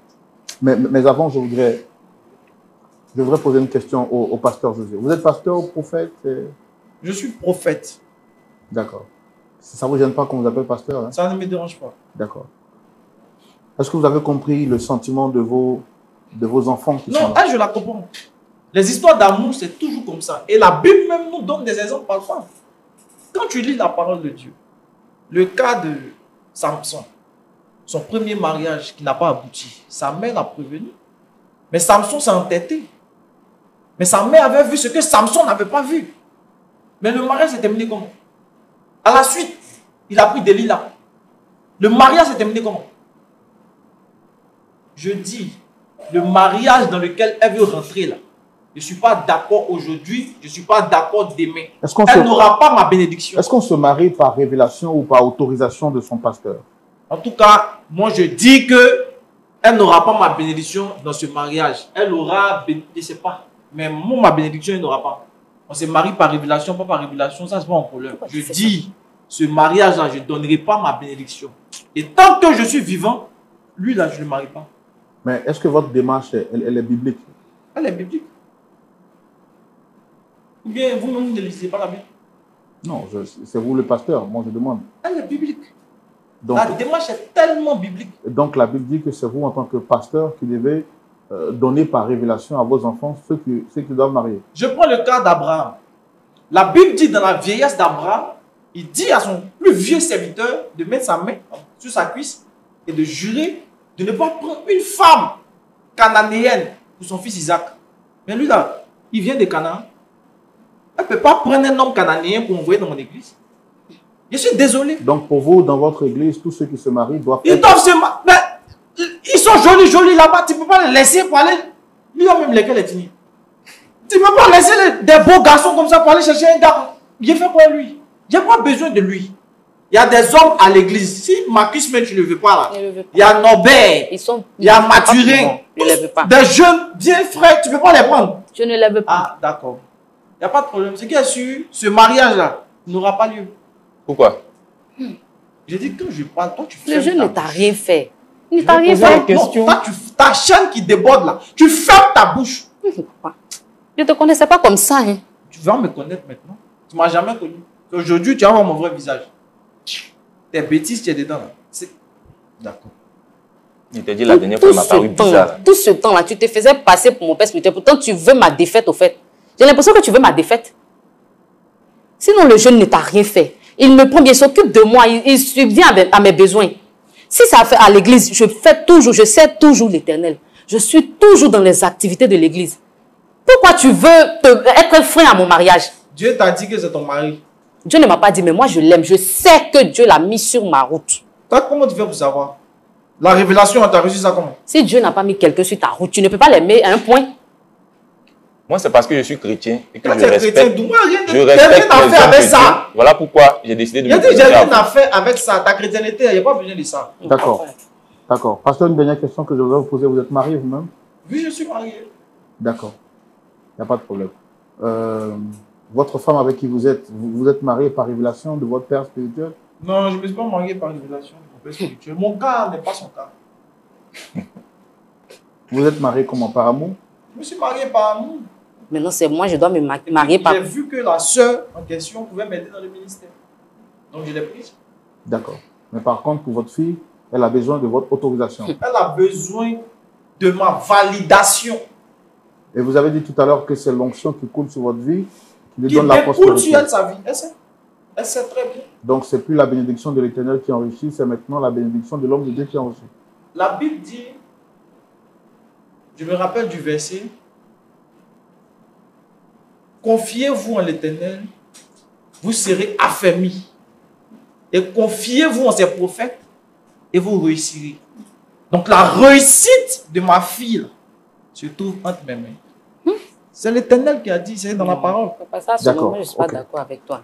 Mais avant, je voudrais poser une question au pasteur José. Vous êtes pasteur ou prophète? Je suis prophète. D'accord. Ça ne vous gêne pas qu'on vous appelle pasteur? Hein? Ça ne me dérange pas. D'accord. Est-ce que vous avez compris le sentiment de vos de vos enfants qui sont Non, là. je la comprends. Les histoires d'amour, c'est toujours comme ça. Et la Bible même nous donne des exemples parfois. Quand tu lis la parole de Dieu, le cas de Samson, son premier mariage qui n'a pas abouti, sa mère l'a prévenu. Mais Samson s'est entêté. Mais sa mère avait vu ce que Samson n'avait pas vu. Mais le mariage s'est terminé comment? À la suite, il a pris Delilah. Le mariage s'est terminé comment? Je dis, le mariage dans lequel elle veut rentrer là, je ne suis pas d'accord aujourd'hui, je ne suis pas d'accord demain. Elle n'aura pas ma bénédiction. Est-ce qu'on se marie par révélation ou par autorisation de son pasteur? En tout cas, moi je dis que elle n'aura pas ma bénédiction dans ce mariage. Elle aura, je ne sais pas, mais moi ma bénédiction, elle n'aura pas. On se marie par révélation, pas par révélation, ça c'est pas un problème. Je dis, ce mariage-là, je ne donnerai pas ma bénédiction. Et tant que je suis vivant, lui là, je ne le marie pas. Mais est-ce que votre démarche, elle est biblique? Elle est biblique. Ou bien vous-même, ne lisez pas la Bible? Non, c'est vous le pasteur, moi je demande. Elle est biblique. Donc, la démarche est tellement biblique. Donc la Bible dit que c'est vous en tant que pasteur qui devez donner par révélation à vos enfants ceux qui doivent marier. Je prends le cas d'Abraham. La Bible dit dans la vieillesse d'Abraham, il dit à son plus vieux serviteur de mettre sa main sur sa cuisse et de jurer de ne pas prendre une femme cananéenne pour son fils Isaac. Mais lui là, il vient de Canaan. Elle ne peut pas prendre un homme cananéen pour envoyer dans mon église. Je suis désolé. Donc pour vous, dans votre église, tous ceux qui se marient doivent... Ils doivent se marier. Ils sont jolis là-bas. Tu ne peux pas les laisser pour aller... Lui même lesquels est fini. Tu ne peux pas laisser des beaux garçons comme ça pour aller chercher un gars. J'ai fait quoi lui? J'ai pas besoin de lui. Il y a des hommes à l'église. Si Marcus même tu ne le veux pas là. Il y a Norbert. Il y a Mathurin. Des jeunes bien frais. Tu ne peux pas les prendre. Je ne les veux pas. Ah d'accord. Il n'y a pas de problème. Ce qui est sûr, ce mariage-là n'aura pas lieu. Pourquoi? J'ai dit, quand je parle, toi, tu fais. Le jeune ne t'a rien fait. Il ne t'a rien fait. Non, ta chaîne qui déborde là, tu fermes ta bouche. Je ne te connaissais pas comme ça. Hein. Tu vas me connaître maintenant. Tu ne m'as jamais connu. Aujourd'hui, tu vas voir mon vrai visage. Tes bêtises, tu es dedans là. D'accord. Il t'a dit la dernière fois, il m'a paru bizarre. Tout ce temps-là, tu te faisais passer pour mon père spirituel. Pourtant, tu veux ma défaite au fait. J'ai l'impression que tu veux ma défaite. Sinon, le jeune ne t'a rien fait. Il me prend bien, il s'occupe de moi, il subvient à mes besoins. Si ça fait à l'église, je sers toujours l'Éternel. Je suis toujours dans les activités de l'église. Pourquoi tu veux être un frein à mon mariage? Dieu t'a dit que c'est ton mari. Dieu ne m'a pas dit, mais moi je l'aime. Je sais que Dieu l'a mis sur ma route. Toi, comment tu fais pour savoir? La révélation, tu as reçu ça comment? Si Dieu n'a pas mis quelqu'un sur ta route, tu ne peux pas l'aimer à un point. Moi, c'est parce que je suis chrétien et que Quand je respecte rien à faire avec ça. Voilà pourquoi j'ai décidé de me dire. J'ai rien à faire avec ça. Ta chrétienté, il n'y a pas besoin de ça. D'accord. D'accord. Pasteur, une dernière question que je voudrais vous poser. Vous êtes marié vous-même? Oui, je suis marié. D'accord. Il n'y a pas de problème. Votre femme avec qui vous êtes marié par révélation de votre père spirituel? Non, je ne me suis pas marié par révélation de mon père spirituel. Mon cas n'est pas son cas. Vous êtes marié comment? Par amour? Je me suis marié par amour. Maintenant, c'est moi, je dois me marier par... J'ai vu que la sœur en question pouvait m'aider dans le ministère. Donc, je l'ai prise. D'accord. Mais par contre, pour votre fille, elle a besoin de votre autorisation. Elle a besoin de ma validation. Et vous avez dit tout à l'heure que c'est l'onction qui coule sur votre vie, qui lui donne la prospérité. Qui coule sur elle sa vie. Elle sait très bien. Donc, c'est plus la bénédiction de l'Éternel qui enrichit, c'est maintenant la bénédiction de l'homme de Dieu qui enrichit. La Bible dit, je me rappelle du verset, confiez-vous en l'Éternel, vous serez affermis. Et confiez-vous en ses prophètes et vous réussirez. Donc la réussite de ma fille se trouve entre mes mains. C'est l'Éternel qui a dit, c'est dans la parole. D'accord. Je ne suis pas d'accord avec toi.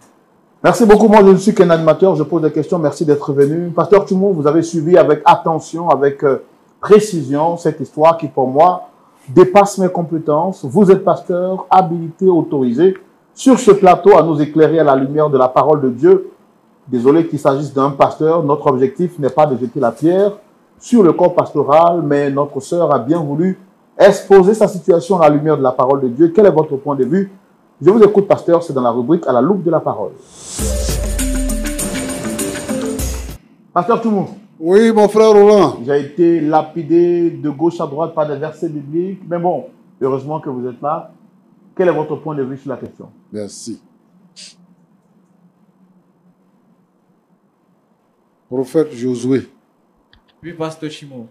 Merci beaucoup. Moi, je ne suis qu'un animateur. Je pose des questions. Merci d'être venu. Pasteur Tumo, vous avez suivi avec attention, avec précision cette histoire qui, pour moi, dépasse mes compétences. Vous êtes pasteur, habilité, autorisé sur ce plateau à nous éclairer à la lumière de la parole de Dieu. Désolé qu'il s'agisse d'un pasteur. Notre objectif n'est pas de jeter la pierre sur le corps pastoral, mais notre sœur a bien voulu exposer sa situation à la lumière de la parole de Dieu. Quel est votre point de vue? Je vous écoute, pasteur, c'est dans la rubrique à la loupe de la parole. Pasteur Tumo, Oui, mon frère Roland. J'ai été lapidé de gauche à droite par des versets bibliques. Mais bon, heureusement que vous êtes là. Quel est votre point de vue sur la question? Merci. Prophète Josué, Oui, pasteur Chimo,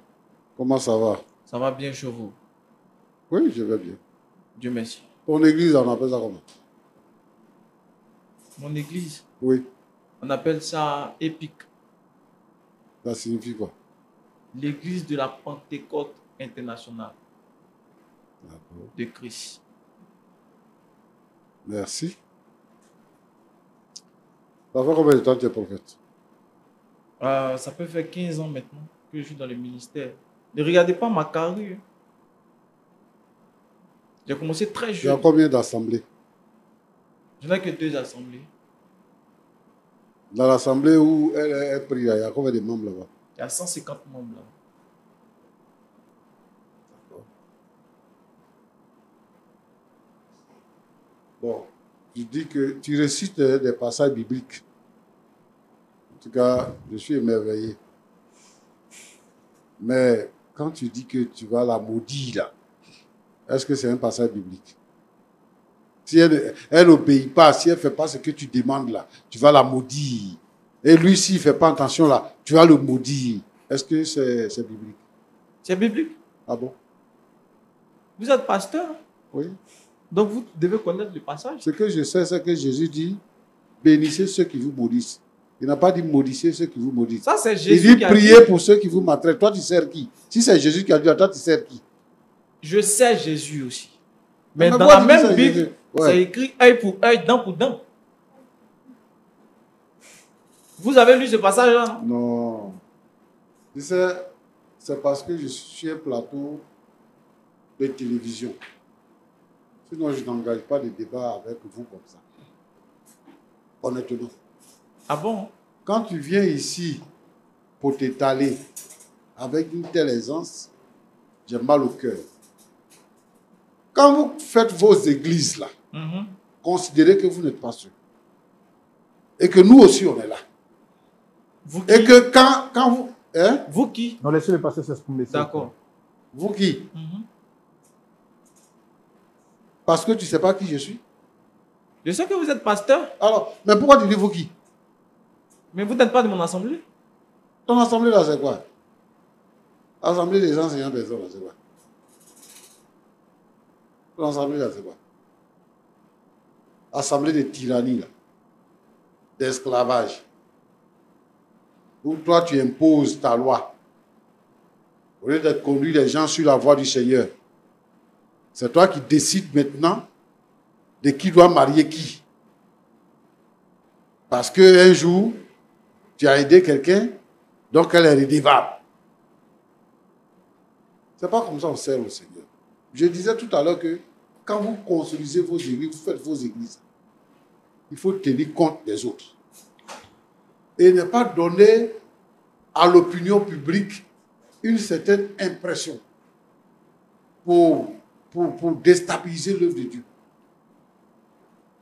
comment ça va? ça va bien chez vous? Oui, je vais bien. Dieu merci. Ton église, on appelle ça comment? Mon église, Oui, on appelle ça épique. ça signifie quoi? L'église de la Pentecôte internationale D'accord. de Christ. Merci. Ça fait combien de temps que tu es prophète? Ça peut faire 15 ans maintenant que je suis dans le ministère. Ne regardez pas ma carrure. J'ai commencé très Il y a jeune. combien d'assemblées? Je n'ai que 2 assemblées. Dans l'assemblée où elle est prise, il y a combien de membres là-bas? Il y a 150 membres là. Bon, tu dis que tu récites des passages bibliques. En tout cas, je suis émerveillé. Mais quand tu dis que tu vas la maudire là, est-ce que c'est un passage biblique? Si elle n'obéit pas, si elle ne fait pas ce que tu demandes là, tu vas la maudire. Et lui, s'il ne fait pas attention là, tu vas le maudire. Est-ce que c'est biblique? C'est biblique. Ah bon? Vous êtes pasteur, Oui. donc vous devez connaître le passage. Ce que je sais, c'est que Jésus dit, bénissez ceux qui vous maudissent. Il n'a pas dit maudissez ceux qui vous maudissent. Ça, c'est Il Jésus dit qui a priez dit. pour ceux qui vous maltraitent. Toi, tu sers qui? Si c'est Jésus qui a dit, toi, tu sers qui? Je sais Jésus aussi. Mais Mais dans pourquoi la tu dis même ça, Bible, Jésus? Ouais. c'est écrit œil pour œil, dent pour dent. Vous avez lu ce passage-là, non? Non. Tu sais, c'est parce que je suis un plateau de télévision. Sinon, je n'engage pas de débat avec vous comme ça. Honnêtement. Ah bon? Quand tu viens ici pour t'étaler avec une telle aisance, j'ai mal au cœur. Quand vous faites vos églises là, Mhm. considérez que vous n'êtes pas sûr. Et que nous aussi, on est là. Vous qui? Et que quand vous... Hein? Vous qui? Non, laissez le pasteur s'exprimer. D'accord. Vous qui? Mhm. Parce que tu ne sais pas qui je suis. Je sais que vous êtes pasteur, Alors, mais pourquoi tu dis vous qui? mais vous n'êtes pas de mon assemblée. Ton assemblée là, c'est quoi? Assemblée des enseignants des hommes, c'est quoi? Ton assemblée là, c'est quoi? Assemblée de tyrannie là, d'esclavage. Où toi tu imposes ta loi. Au lieu de conduire les gens sur la voie du Seigneur. C'est toi qui décides maintenant de qui doit marier qui. Parce qu'un jour, tu as aidé quelqu'un, donc elle est redevable. C'est pas comme ça qu'on sert au Seigneur. Je disais tout à l'heure que quand vous construisez vos églises, vous faites vos églises, il faut tenir compte des autres. Et ne pas donner à l'opinion publique une certaine impression pour déstabiliser l'œuvre de Dieu.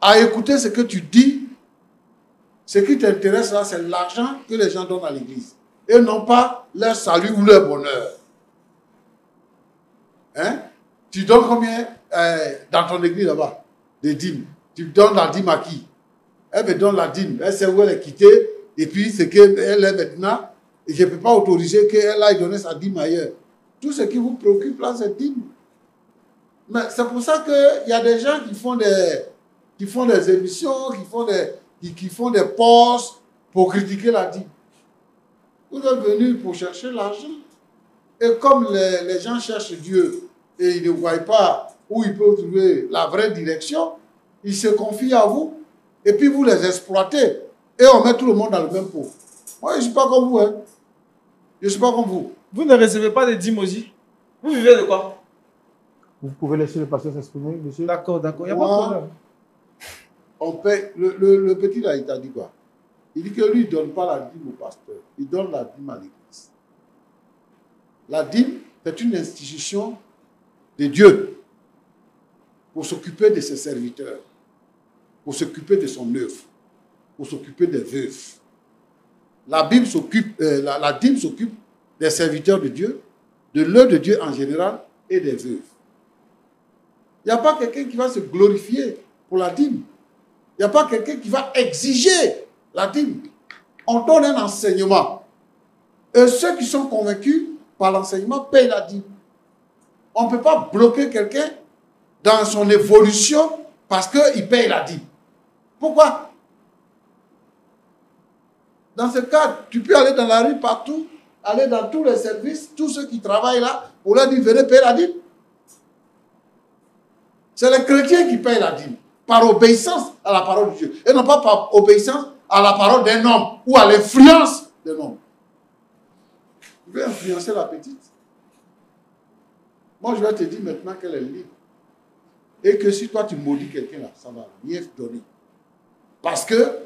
À écouter ce que tu dis, ce qui t'intéresse là, c'est l'argent que les gens donnent à l'église. Et non pas leur salut ou leur bonheur. Hein? Tu donnes combien dans ton église là-bas? Des dîmes. Tu donnes la dîme à qui? Elle me donne la dîme. Elle sait où elle est quittée. Et puis, ce qu'elle est maintenant, et je ne peux pas autoriser qu'elle aille donner sa dîme ailleurs. Tout ce qui vous préoccupe là, c'est dîme. Mais c'est pour ça qu'il y a des gens qui font des émissions, qui font des posts pour critiquer la dîme. Vous êtes venus pour chercher l'argent. Et comme les gens cherchent Dieu et ils ne voient pas où ils peuvent trouver la vraie direction, ils se confient à vous et puis vous les exploitez et on met tout le monde dans le même pot. Moi, je ne suis pas comme vous. Hein. Je ne suis pas comme vous. Vous ne recevez pas de dîmes aussi. Vous vivez de quoi? Vous pouvez laisser le pasteur s'exprimer, monsieur? D'accord, d'accord, il n'y a Moi, pas de problème. On paie, le petit là, il t'a dit quoi? Il dit que lui, il ne donne pas la dîme au pasteur. Il donne la dîme à l'église. La dîme, c'est une institution de Dieu pour s'occuper de ses serviteurs, pour s'occuper de son œuvre, pour s'occuper des veuves. la Bible s'occupe, la dîme s'occupe des serviteurs de Dieu, de l'œuvre de Dieu en général et des veuves. Il n'y a pas quelqu'un qui va se glorifier pour la dîme. Il n'y a pas quelqu'un qui va exiger la dîme. On donne un enseignement. Et ceux qui sont convaincus par l'enseignement payent la dîme. On ne peut pas bloquer quelqu'un dans son évolution parce qu'il paye la dîme. Pourquoi? Dans ce cas, tu peux aller dans la rue partout, aller dans tous les services, tous ceux qui travaillent là, pour leur dire, venez payer la dîme. C'est les chrétiens qui payent la dîme, par obéissance à la parole de Dieu. Et non pas par obéissance à la parole d'un homme ou à l'influence d'un homme. Tu veux influencer la petite? Moi, je vais te dire maintenant qu'elle est libre. Et que si toi, tu maudis quelqu'un là, ça va rien te donner. Parce que,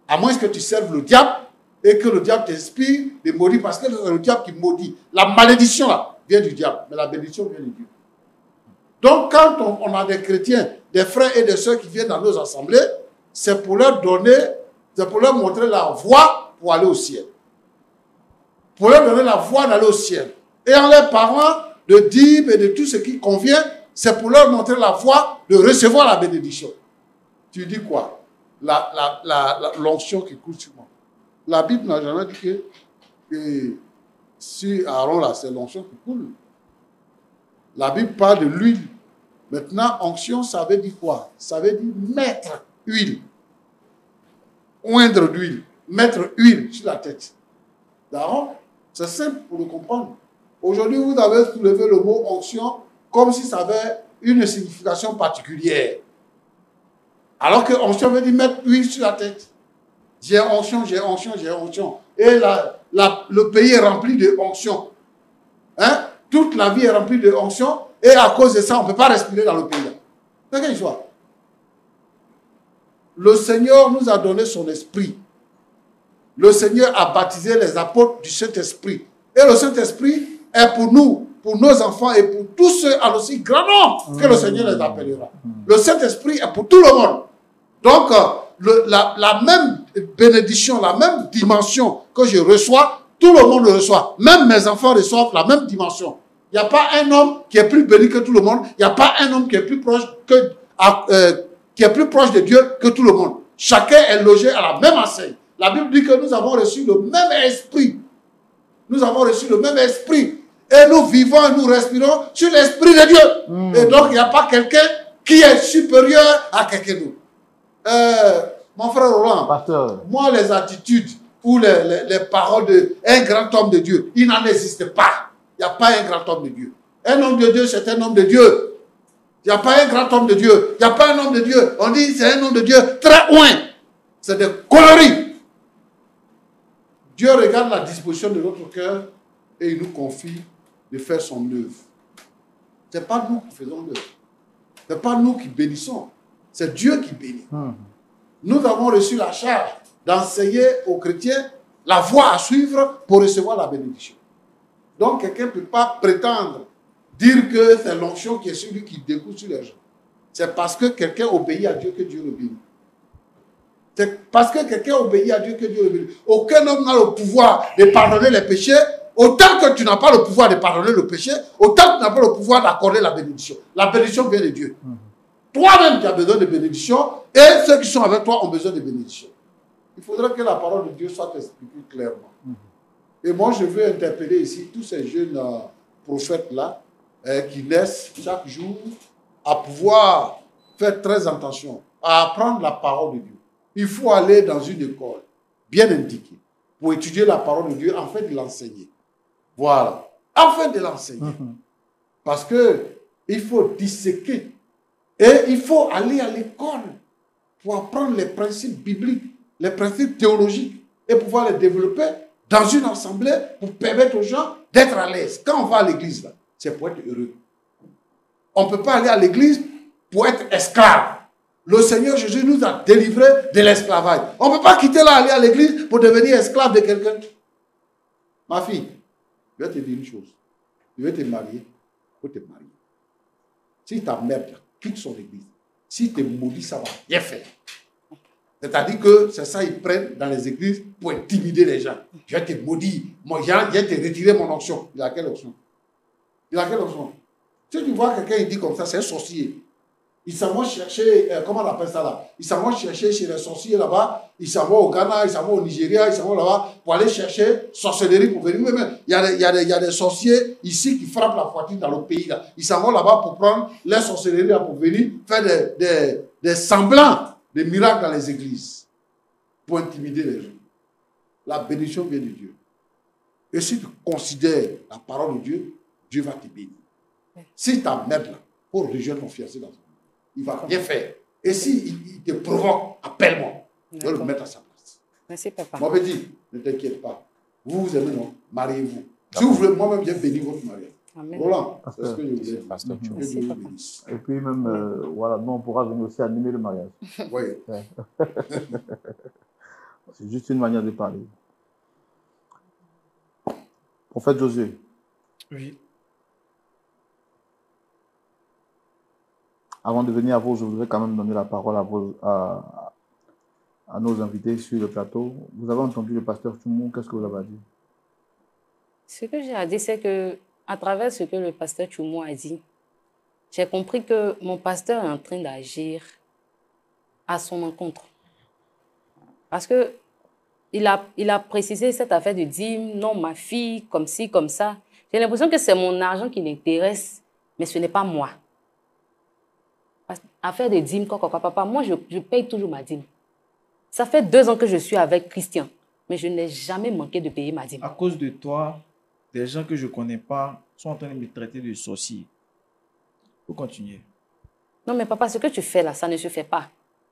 à moins que tu serves le diable, et que le diable t'inspire de maudire, parce que c'est le diable qui maudit. La malédiction là vient du diable, mais la bénédiction vient de Dieu. Donc, quand on a des chrétiens, des frères et des sœurs qui viennent dans nos assemblées, c'est pour leur donner, c'est pour leur montrer la voie pour aller au ciel. Pour leur donner la voie d'aller au ciel. Et en leur parlant de dîmes et de tout ce qui convient, c'est pour leur montrer la voie de recevoir la bénédiction. Tu dis quoi? L'onction qui coule sur moi. La Bible n'a jamais dit que si Aaron là, c'est l'onction qui coule. La Bible parle de l'huile. Maintenant, onction, ça veut dire quoi? Ça veut dire mettre huile. Oindre d'huile. Mettre huile sur la tête d'Aaron. C'est simple pour le comprendre. Aujourd'hui, vous avez soulevé le mot onction comme si ça avait une signification particulière. Alors que onction veut dire mettre huile sur la tête. J'ai onction, j'ai onction, j'ai onction. Et le pays est rempli de onction. Hein? Toute la vie est remplie de onction. Et à cause de ça, on ne peut pas respirer dans le pays. C'est quelle histoire? Le Seigneur nous a donné son esprit. Le Seigneur a baptisé les apôtres du Saint-Esprit. Et le Saint-Esprit est pour nous, pour nos enfants et pour tous ceux à aussi grand nombre que le Seigneur les appellera. Le Saint-Esprit est pour tout le monde. Donc, la même bénédiction, la même dimension que je reçois, tout le monde le reçoit. Même mes enfants reçoivent la même dimension. Il n'y a pas un homme qui est plus béni que tout le monde. Il n'y a pas un homme qui est plus proche de Dieu que tout le monde. Chacun est logé à la même enseigne. La Bible dit que nous avons reçu le même esprit. Nous avons reçu le même esprit. Et nous vivons et nous respirons sur l'esprit de Dieu. Et donc, il n'y a pas quelqu'un qui est supérieur à quelqu'un d'autre. Mon frère Roland, Pasteur. Moi, les attitudes ou les paroles d'un grand homme de Dieu, il n'en existe pas. Il n'y a pas un grand homme de Dieu. Un homme de Dieu, c'est un homme de Dieu. Il n'y a pas un grand homme de Dieu. Il n'y a pas un homme de Dieu. On dit c'est un homme de Dieu très loin. C'est des conneries. Dieu regarde la disposition de notre cœur et il nous confie de faire son œuvre. Ce n'est pas nous qui faisons l'œuvre. Ce n'est pas nous qui bénissons. C'est Dieu qui bénit. Nous avons reçu la charge d'enseigner aux chrétiens la voie à suivre pour recevoir la bénédiction. Donc, quelqu'un ne peut pas prétendre dire que c'est l'onction qui est celui qui découle sur les gens. C'est parce que quelqu'un obéit à Dieu que Dieu le bénit. C'est parce que quelqu'un obéit à Dieu que Dieu le bénit. Aucun homme n'a le pouvoir de pardonner les péchés. Autant que tu n'as pas le pouvoir de pardonner le péché, autant que tu n'as pas le pouvoir d'accorder la bénédiction. La bénédiction vient de Dieu. Toi-même, tu as besoin de bénédiction et ceux qui sont avec toi ont besoin de bénédiction. Il faudrait que la parole de Dieu soit expliquée clairement. Et moi, je veux interpeller ici tous ces jeunes prophètes-là qui naissent chaque jour à pouvoir faire très attention, à apprendre la parole de Dieu. Il faut aller dans une école bien indiquée pour étudier la parole de Dieu afin de l'enseigner. Voilà. Afin de l'enseigner. Parce qu'il faut disséquer. Et il faut aller à l'école pour apprendre les principes bibliques, les principes théologiques et pouvoir les développer dans une assemblée pour permettre aux gens d'être à l'aise. Quand on va à l'église, là, c'est pour être heureux. On ne peut pas aller à l'église pour être esclave. Le Seigneur Jésus nous a délivrés de l'esclavage. On ne peut pas quitter là, aller à l'église pour devenir esclave de quelqu'un. Ma fille, je vais te dire une chose. Tu veux te marier, il faut te marier. Si ta mère quitte son église, si tu es maudit, ça va bien faire. C'est-à-dire que c'est ça, ils prennent dans les églises pour intimider les gens. Je vais te maudire. Moi, je vais te retirer mon onction. Il a quelle onction? Il a quelle onction? Si tu vois quelqu'un, il dit comme ça, c'est un sorcier. Ils s'en vont chercher, comment on appelle ça là? Ils s'en vont chercher chez les sorciers là-bas. Ils s'en vont au Ghana, ils s'en vont au Nigeria, ils s'en vont là-bas pour aller chercher sorcellerie pour venir. Mais il y a des sorciers ici qui frappent la poitrine dans le pays là. Ils s'en vont là-bas pour prendre les sorcelleries là, pour venir faire des semblants de miracles dans les églises pour intimider les gens. La bénédiction vient de Dieu. Et si tu considères la parole de Dieu, Dieu va te bénir. Si tu m'aides là, pour rejoindre ton fiancé dans ton vie, il va bien faire. Et s'il te provoque, appelle-moi. Je vais le mettre à sa place. Merci, papa. Moi, je dis, ne t'inquiète pas. Vous vous aimez, non? Mariez-vous. Si vous voulez, moi-même, j'ai béni votre mariage. Amen. Roland, c'est ce que je voulais. Pasteur Tchou. Que Dieu vous bénisse. Et puis même, voilà, nous, on pourra venir aussi animer le mariage. Oui. C'est juste une manière de parler. Prophète Josué, Oui. avant de venir à vous, je voudrais quand même donner la parole à nos invités sur le plateau. Vous avez entendu le pasteur Tchoumou, qu'est-ce que vous avez dit? Ce que j'ai à dire, c'est que à travers ce que le pasteur Tchoumou a dit, j'ai compris que mon pasteur est en train d'agir à son encontre. Parce que il a précisé cette affaire de dîme, non, ma fille, comme ci, comme ça. J'ai l'impression que c'est mon argent qui l'intéresse, mais ce n'est pas moi. Affaire de dîme, papa, moi, je paye toujours ma dîme. Ça fait 2 ans que je suis avec Christian, mais je n'ai jamais manqué de payer ma dîme. À cause de toi, des gens que je ne connais pas sont en train de me traiter de sorcier. Il faut continuer. Non, mais papa, ce que tu fais là, ça ne se fait pas.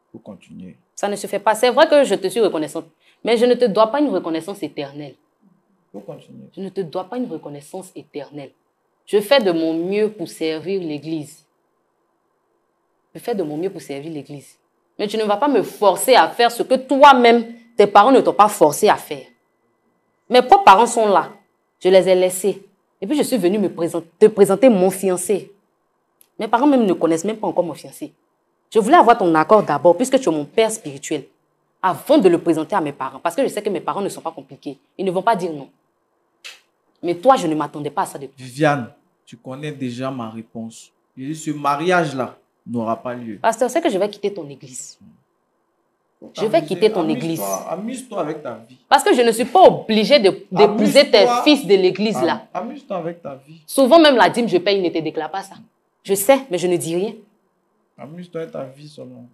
Il faut continuer. Ça ne se fait pas. C'est vrai que je te suis reconnaissante, mais je ne te dois pas une reconnaissance éternelle. Il faut continuer. Je ne te dois pas une reconnaissance éternelle. Je fais de mon mieux pour servir l'Église. Je fais de mon mieux pour servir l'Église. Mais tu ne vas pas me forcer à faire ce que toi-même, tes parents ne t'ont pas forcé à faire. Mes propres parents sont là. Je les ai laissés. Et puis je suis venue te présenter mon fiancé. Mes parents même ne connaissent même pas encore mon fiancé. Je voulais avoir ton accord d'abord, puisque tu es mon père spirituel, avant de le présenter à mes parents. Parce que je sais que mes parents ne sont pas compliqués. Ils ne vont pas dire non. Mais toi, je ne m'attendais pas à ça de toi. Viviane, tu connais déjà ma réponse. Je dis, ce mariage-là n'aura pas lieu. Pasteur, c'est que je vais quitter ton église. Je vais quitter ton église. Amuse-toi avec ta vie. Parce que je ne suis pas obligée d'épouser tes fils de l'église là. Amuse-toi avec ta vie. Souvent même la dîme, je paye, ils ne te déclarent pas ça. Je sais, mais je ne dis rien. Amuse-toi avec ta vie seulement.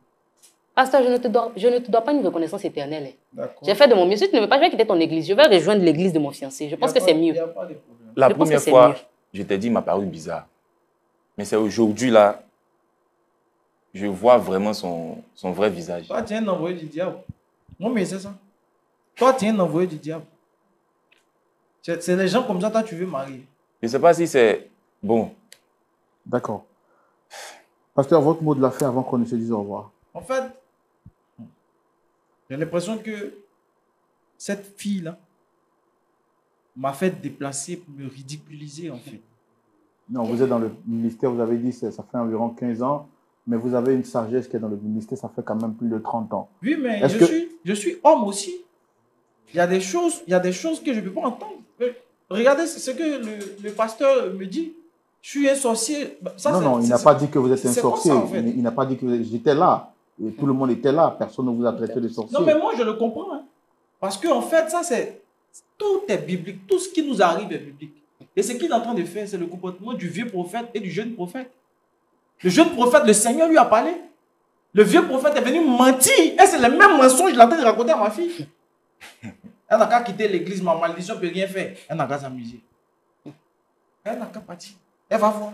Pasteur, je ne te dois pas une reconnaissance éternelle. D'accord. J'ai fait de mon mieux. Si tu ne veux pas, je vais quitter ton église. Je vais rejoindre l'église de mon fiancé. Je pense que c'est mieux. Il n'y a pas de problème. La Je pense première que c'est fois, mieux. je t'ai dit, il m'a paru bizarre. Mais c'est aujourd'hui, là, je vois vraiment son vrai visage. Toi, tu es un envoyé du diable. Non, mais c'est ça. Toi, tu es un envoyé du diable. C'est les gens comme ça, toi, tu veux marier. Je ne sais pas si c'est bon. D'accord. Pasteur, votre mot de la fin avant qu'on ne se dise au revoir. En fait, j'ai l'impression que cette fille-là m'a fait déplacer pour me ridiculiser, en fait. Non, vous êtes dans le ministère, vous avez dit que ça fait environ 15 ans, mais vous avez une sagesse qui est dans le ministère, ça fait quand même plus de 30 ans. Oui, mais Est-ce je suis homme aussi. Il y a des choses que je ne peux pas entendre. Regardez ce que le pasteur me dit. Je suis un sorcier. Ça, non, il n'a pas dit que vous êtes un c'est sorcier. pas ça, en fait. Il n'a pas dit que j'étais là. Et tout le monde était là. Personne ne vous a traité de sorcier. Non, mais moi, je le comprends. Hein. Parce qu'en fait, ça, tout est biblique. Tout ce qui nous arrive est biblique. Et ce qu'il est en train de faire, c'est le comportement du vieux prophète et du jeune prophète. Le jeune prophète, le Seigneur lui a parlé. Le vieux prophète est venu mentir. Et c'est le même mensonge qu'il est en train de raconter à ma fille. Elle n'a qu'à quitter l'église, ma malédiction ne peut rien faire. Elle n'a qu'à s'amuser. Elle n'a qu'à partir. Elle va voir.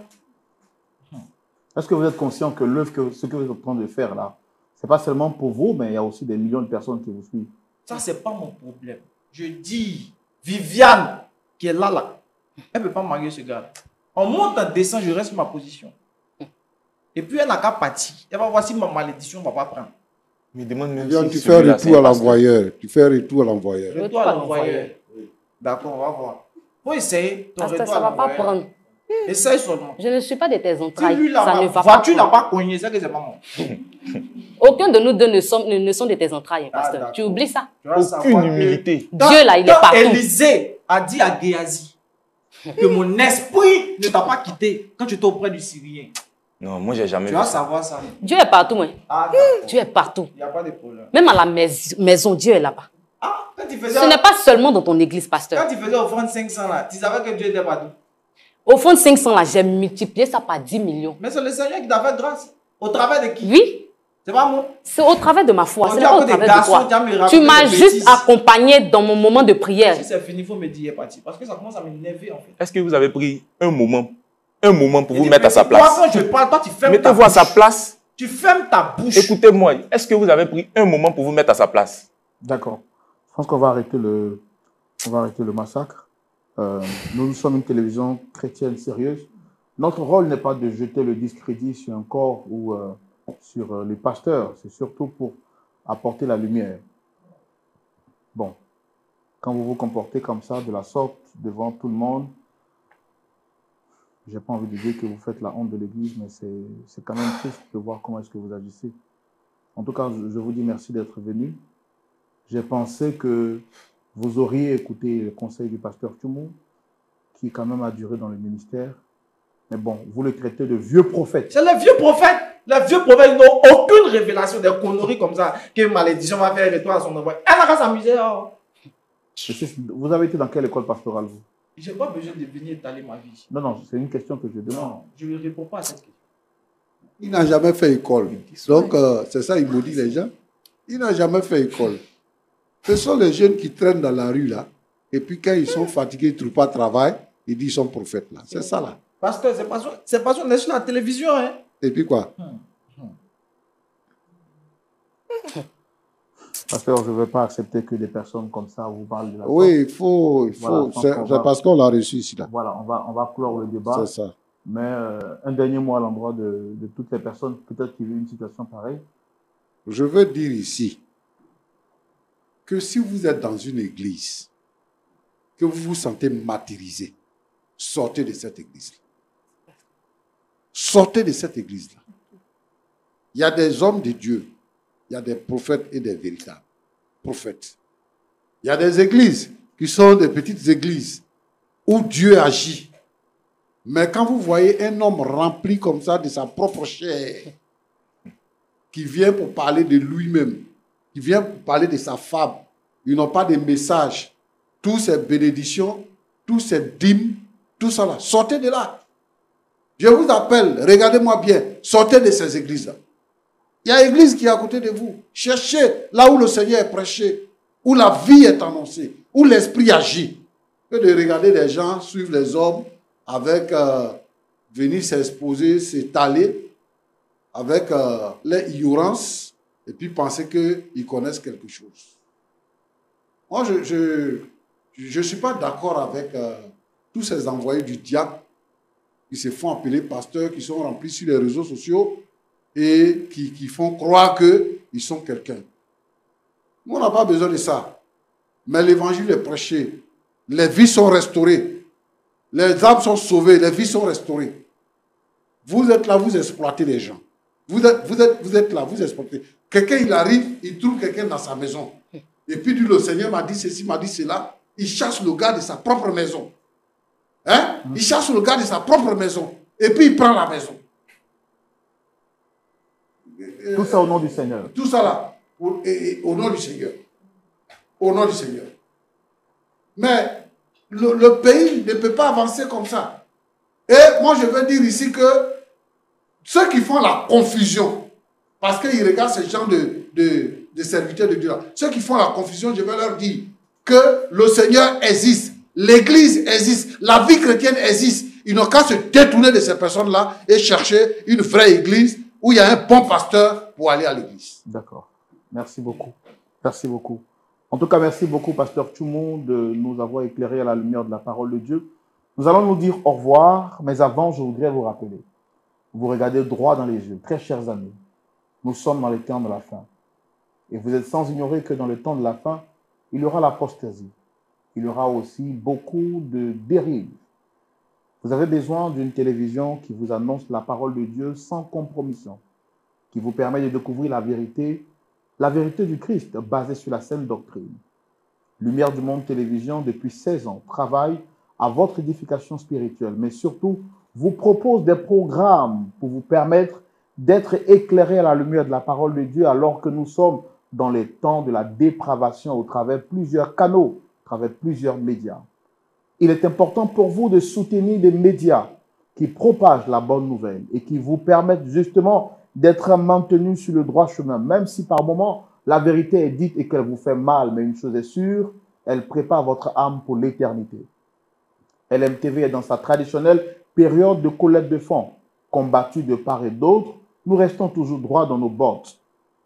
Est-ce que vous êtes conscient que ce que vous êtes en train de faire là, ce n'est pas seulement pour vous, mais il y a aussi des millions de personnes qui vous suivent? Ça, ce n'est pas mon problème. Je dis, Viviane, qui est là, elle ne peut pas marier ce gars. On monte, on descend, je reste ma position. Et puis elle n'a qu'à partir. Elle va voir si ma malédiction ne va pas prendre. Mais demande même Viviane, si tu fais celui-là, retour c'est à un pasteur. l'envoyeur. Tu fais retour à l'envoyeur. Retour à l'envoyeur. D'accord, on va voir. Faut essayer. Ton Pasteur, retour ça à ne va pas l'envoyeur. prendre. Essaye seulement. Je ne suis pas de tes Si entrailles. lui, Ça ne la va voiture pas. n'a pas cogné, c'est que c'est pas moi. Aucun de nous deux ne sont de tes entrailles, pasteur. d'accord. Tu oublies ça. Tu vas savoir Aucune que- humilité. Dieu, là, il est Quand partout. Élisée a dit à Géasi que mon esprit ne t'a pas quitté quand tu étais auprès du Syrien. Non, moi, j'ai jamais Tu vu vas ça. savoir ça. Dieu est partout, moi. Ah, d'accord. Dieu est partout. Il n'y a pas de problème. Même à la maison, Dieu est là-bas. Ah, quand tu faisais, Ce n'est pas seulement dans ton église, pasteur. quand tu faisais offrande 500 là, tu savais que Dieu était partout. Au fond de 500, là, j'ai multiplié ça par 10 millions. Mais c'est le Seigneur qui t'a fait grâce. Au travers de qui? Oui, C'est pas moi. c'est au travers de ma foi. On Ce dit n'est pas au après des travers de garçons, tu vas me toi. raconter Tu m'as des juste bêtises. accompagné dans mon moment de prière. Si c'est fini, il faut me dire, il est parti. Parce que ça commence à m'énerver en fait. Est-ce que vous avez pris un moment pour vous Et mettre à sa toi, place? quand je parle, toi, tu fermes ta Mettez-vous à sa bouche. place. Tu fermes ta bouche. Écoutez-moi. Est-ce que vous avez pris un moment pour vous mettre à sa place? D'accord. Je pense qu'on va arrêter le massacre. Nous sommes une télévision chrétienne sérieuse. Notre rôle n'est pas de jeter le discrédit sur un corps ou sur les pasteurs. C'est surtout pour apporter la lumière. Bon, quand vous vous comportez comme ça, de la sorte, devant tout le monde, j'ai pas envie de dire que vous faites la honte de l'Église, mais c'est quand même triste de voir comment est-ce que vous agissez. En tout cas, je vous dis merci d'être venu. J'ai pensé que vous auriez écouté le conseil du pasteur Tchoumou, qui quand même a duré dans le ministère. Mais bon, vous le traitez de vieux prophète. C'est les vieux prophètes. Les vieux prophètes n'ont aucune révélation, des conneries comme ça, que malédiction va faire de toi à son envoi. Elle n'a qu'à s'amuser. Oh. Vous avez été dans quelle école pastorale, vous? Je n'ai pas besoin de venir étaler ma vie. Non, non, c'est une question que je demande. Non, je ne réponds pas à cette question. Il n'a jamais fait école. Donc, c'est ça, il maudit les gens. Il n'a jamais fait école. Ce sont les jeunes qui traînent dans la rue, là. Et puis, quand ils sont fatigués, ils ne trouvent pas de travail, ils disent qu'ils sont prophètes, là. C'est ça, là. Pasteur, c'est pas on est sur la télévision, hein. Et puis quoi? Pasteur, je ne veux pas accepter que des personnes comme ça vous parlent de la Oui, sorte. il faut. Voilà, C'est parce qu'on l'a reçu ici, là. Voilà, on va clore le débat. C'est ça. Mais un dernier mot à l'endroit de toutes les personnes, peut-être qui vivent une situation pareille. Je veux dire ici que si vous êtes dans une église, que vous vous sentez martyrisé, sortez de cette église-là. Sortez de cette église-là. Il y a des hommes de Dieu, il y a des prophètes et des véritables prophètes. Il y a des églises qui sont des petites églises où Dieu agit. Mais quand vous voyez un homme rempli comme ça de sa propre chair, qui vient pour parler de lui-même, qui vient pour parler de sa femme, ils n'ont pas de message. Tous ces bénédictions, tous ces dîmes, tout ça là, sortez de là. Je vous appelle, regardez-moi bien, sortez de ces églises-là. Il y a une église qui est à côté de vous. Cherchez là où le Seigneur est prêché, où la vie est annoncée, où l'esprit agit. Que de regarder les gens suivre les hommes avec venir s'exposer, s'étaler avec l'ignorance et puis penser qu'ils connaissent quelque chose. Moi, je ne suis pas d'accord avec tous ces envoyés du diable qui se font appeler pasteurs, qui sont remplis sur les réseaux sociaux et qui font croire qu'ils sont quelqu'un. Nous, on n'a pas besoin de ça. Mais l'évangile est prêché. Les vies sont restaurées. Les âmes sont sauvées. Les vies sont restaurées. Vous êtes là, vous exploitez les gens. Vous êtes là, vous exploitez. Quelqu'un, il arrive, il trouve quelqu'un dans sa maison. Et puis, le Seigneur m'a dit ceci, m'a dit cela. Il chasse le gars de sa propre maison. Hein? Il chasse le gars de sa propre maison. Et puis, il prend la maison. Tout ça au nom du Seigneur. Tout ça là, au nom du Seigneur. Au nom du Seigneur. Mais le pays ne peut pas avancer comme ça. Et moi, je veux dire ici que ceux qui font la confusion, parce qu'ils regardent ce genre de serviteurs de Dieu là, ceux qui font la confusion, je vais leur dire que le Seigneur existe, l'Église existe, la vie chrétienne existe. Ils n'ont qu'à se détourner de ces personnes-là et chercher une vraie Église où il y a un bon pasteur pour aller à l'église. D'accord. Merci beaucoup. Merci beaucoup. En tout cas, merci beaucoup, pasteur Tchoumou, de nous avoir éclairé à la lumière de la parole de Dieu. Nous allons nous dire au revoir, mais avant, je voudrais vous rappeler. Vous regardez droit dans les yeux, très chers amis. Nous sommes dans le temps de la fin. Et vous êtes sans ignorer que dans le temps de la fin, il y aura l'apostasie. Il y aura aussi beaucoup de dérives. Vous avez besoin d'une télévision qui vous annonce la parole de Dieu sans compromission, qui vous permet de découvrir la vérité du Christ basée sur la saine doctrine. Lumière du Monde Télévision, depuis 16 ans, travaille à votre édification spirituelle, mais surtout vous propose des programmes pour vous permettre d'être éclairé à la lumière de la parole de Dieu alors que nous sommes dans les temps de la dépravation au travers plusieurs canaux, à travers plusieurs médias. Il est important pour vous de soutenir des médias qui propagent la bonne nouvelle et qui vous permettent justement d'être maintenus sur le droit chemin, même si par moments la vérité est dite et qu'elle vous fait mal, mais une chose est sûre, elle prépare votre âme pour l'éternité. LMTV est dans sa traditionnelle période de collecte de fonds. Combattue de part et d'autre, nous restons toujours droits dans nos bottes.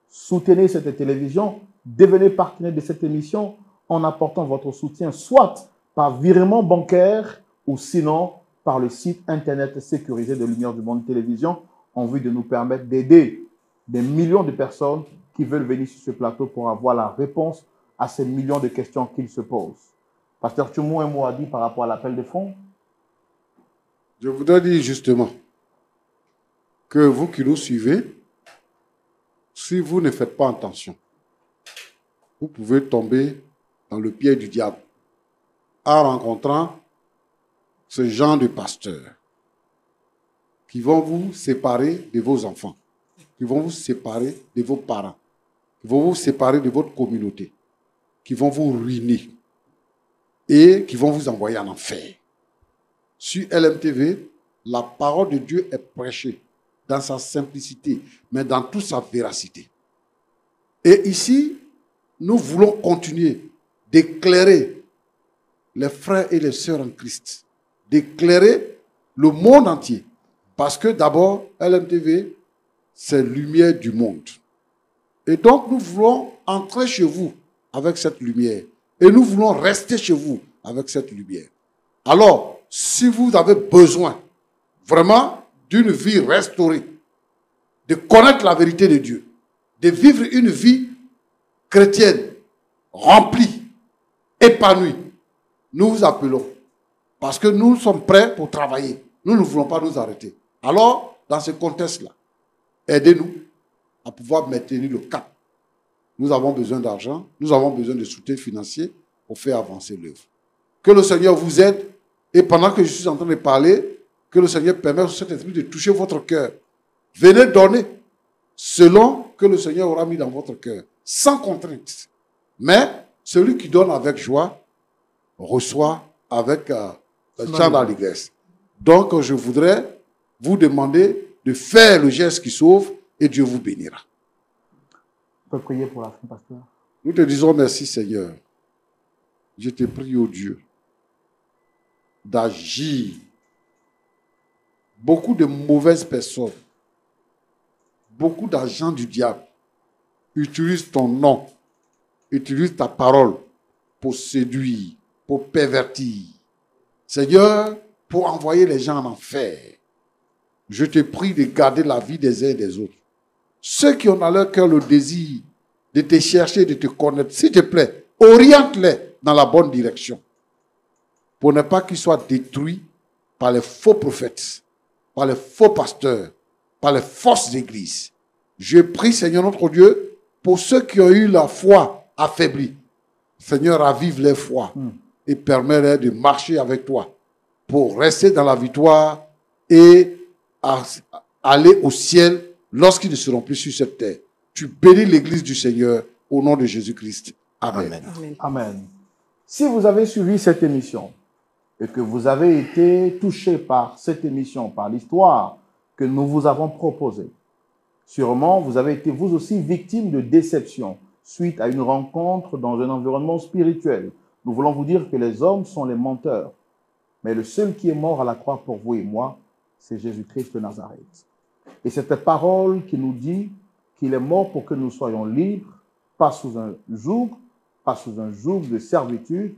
Soutenez cette télévision, devenez partenaire de cette émission en apportant votre soutien, soit par virement bancaire ou sinon par le site internet sécurisé de Lumière du Monde Télévision en vue de nous permettre d'aider des millions de personnes qui veulent venir sur ce plateau pour avoir la réponse à ces millions de questions qu'ils se posent. Pasteur Tchoumou, un mot à dire par rapport à l'appel de fonds? Je voudrais dire justement que vous qui nous suivez, si vous ne faites pas attention, vous pouvez tomber dans le piège du diable en rencontrant ce genre de pasteurs qui vont vous séparer de vos enfants, qui vont vous séparer de vos parents, qui vont vous séparer de votre communauté, qui vont vous ruiner et qui vont vous envoyer en enfer. Sur LMTV, la parole de Dieu est prêchée dans sa simplicité, mais dans toute sa véracité. Et ici, nous voulons continuer d'éclairer les frères et les sœurs en Christ, d'éclairer le monde entier. Parce que d'abord, LMTV, c'est lumière du monde. Et donc, nous voulons entrer chez vous avec cette lumière. Et nous voulons rester chez vous avec cette lumière. Alors, si vous avez besoin vraiment d'une vie restaurée, de connaître la vérité de Dieu, de vivre une vie chrétienne, remplie, épanouie, nous vous appelons. Parce que nous sommes prêts pour travailler. Nous ne voulons pas nous arrêter. Alors, dans ce contexte-là, aidez-nous à pouvoir maintenir le cap. Nous avons besoin d'argent, nous avons besoin de soutien financier pour faire avancer l'œuvre. Que le Seigneur vous aide et pendant que je suis en train de parler, que le Seigneur permette au Saint-Esprit de toucher votre cœur. Venez donner selon que le Seigneur aura mis dans votre cœur, sans contrainte. Mais celui qui donne avec joie reçoit avec chant d'allégresse. Donc, je voudrais vous demander de faire le geste qui sauve et Dieu vous bénira. On peut prier pour la fin, pasteur. Nous te disons merci, Seigneur. Je te prie, ô Dieu, d'agir. Beaucoup de mauvaises personnes, beaucoup d'agents du diable utilisent ton nom, utilisent ta parole pour séduire, pour pervertir. Seigneur, pour envoyer les gens en enfer. Je te prie de garder la vie des uns et des autres. Ceux qui ont dans leur cœur le désir de te chercher, de te connaître, s'il te plaît, oriente-les dans la bonne direction. Pour ne pas qu'ils soient détruits par les faux prophètes, par les faux pasteurs, par les fausses églises. Je prie, Seigneur notre Dieu, pour ceux qui ont eu la foi affaiblie. Seigneur, ravive leur foi et permets-leur de marcher avec toi pour rester dans la victoire et aller au ciel lorsqu'ils ne seront plus sur cette terre. Tu bénis l'église du Seigneur au nom de Jésus-Christ. Amen. Amen. Amen. Si vous avez suivi cette émission et que vous avez été touché par cette émission, par l'histoire que nous vous avons proposée, sûrement vous avez été vous aussi victime de déception suite à une rencontre dans un environnement spirituel. Nous voulons vous dire que les hommes sont les menteurs, mais le seul qui est mort à la croix pour vous et moi, c'est Jésus-Christ de Nazareth. Et cette parole qui nous dit qu'il est mort pour que nous soyons libres, pas sous un joug de servitude,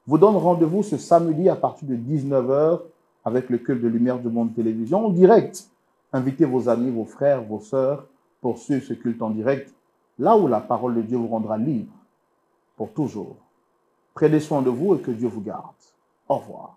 vous donne rendez-vous ce samedi à partir de 19h avec le culte de Lumière du Monde Télévision en direct. Invitez vos amis, vos frères, vos sœurs pour suivre ce culte en direct, là où la parole de Dieu vous rendra libre pour toujours. Prenez soin de vous et que Dieu vous garde. Au revoir.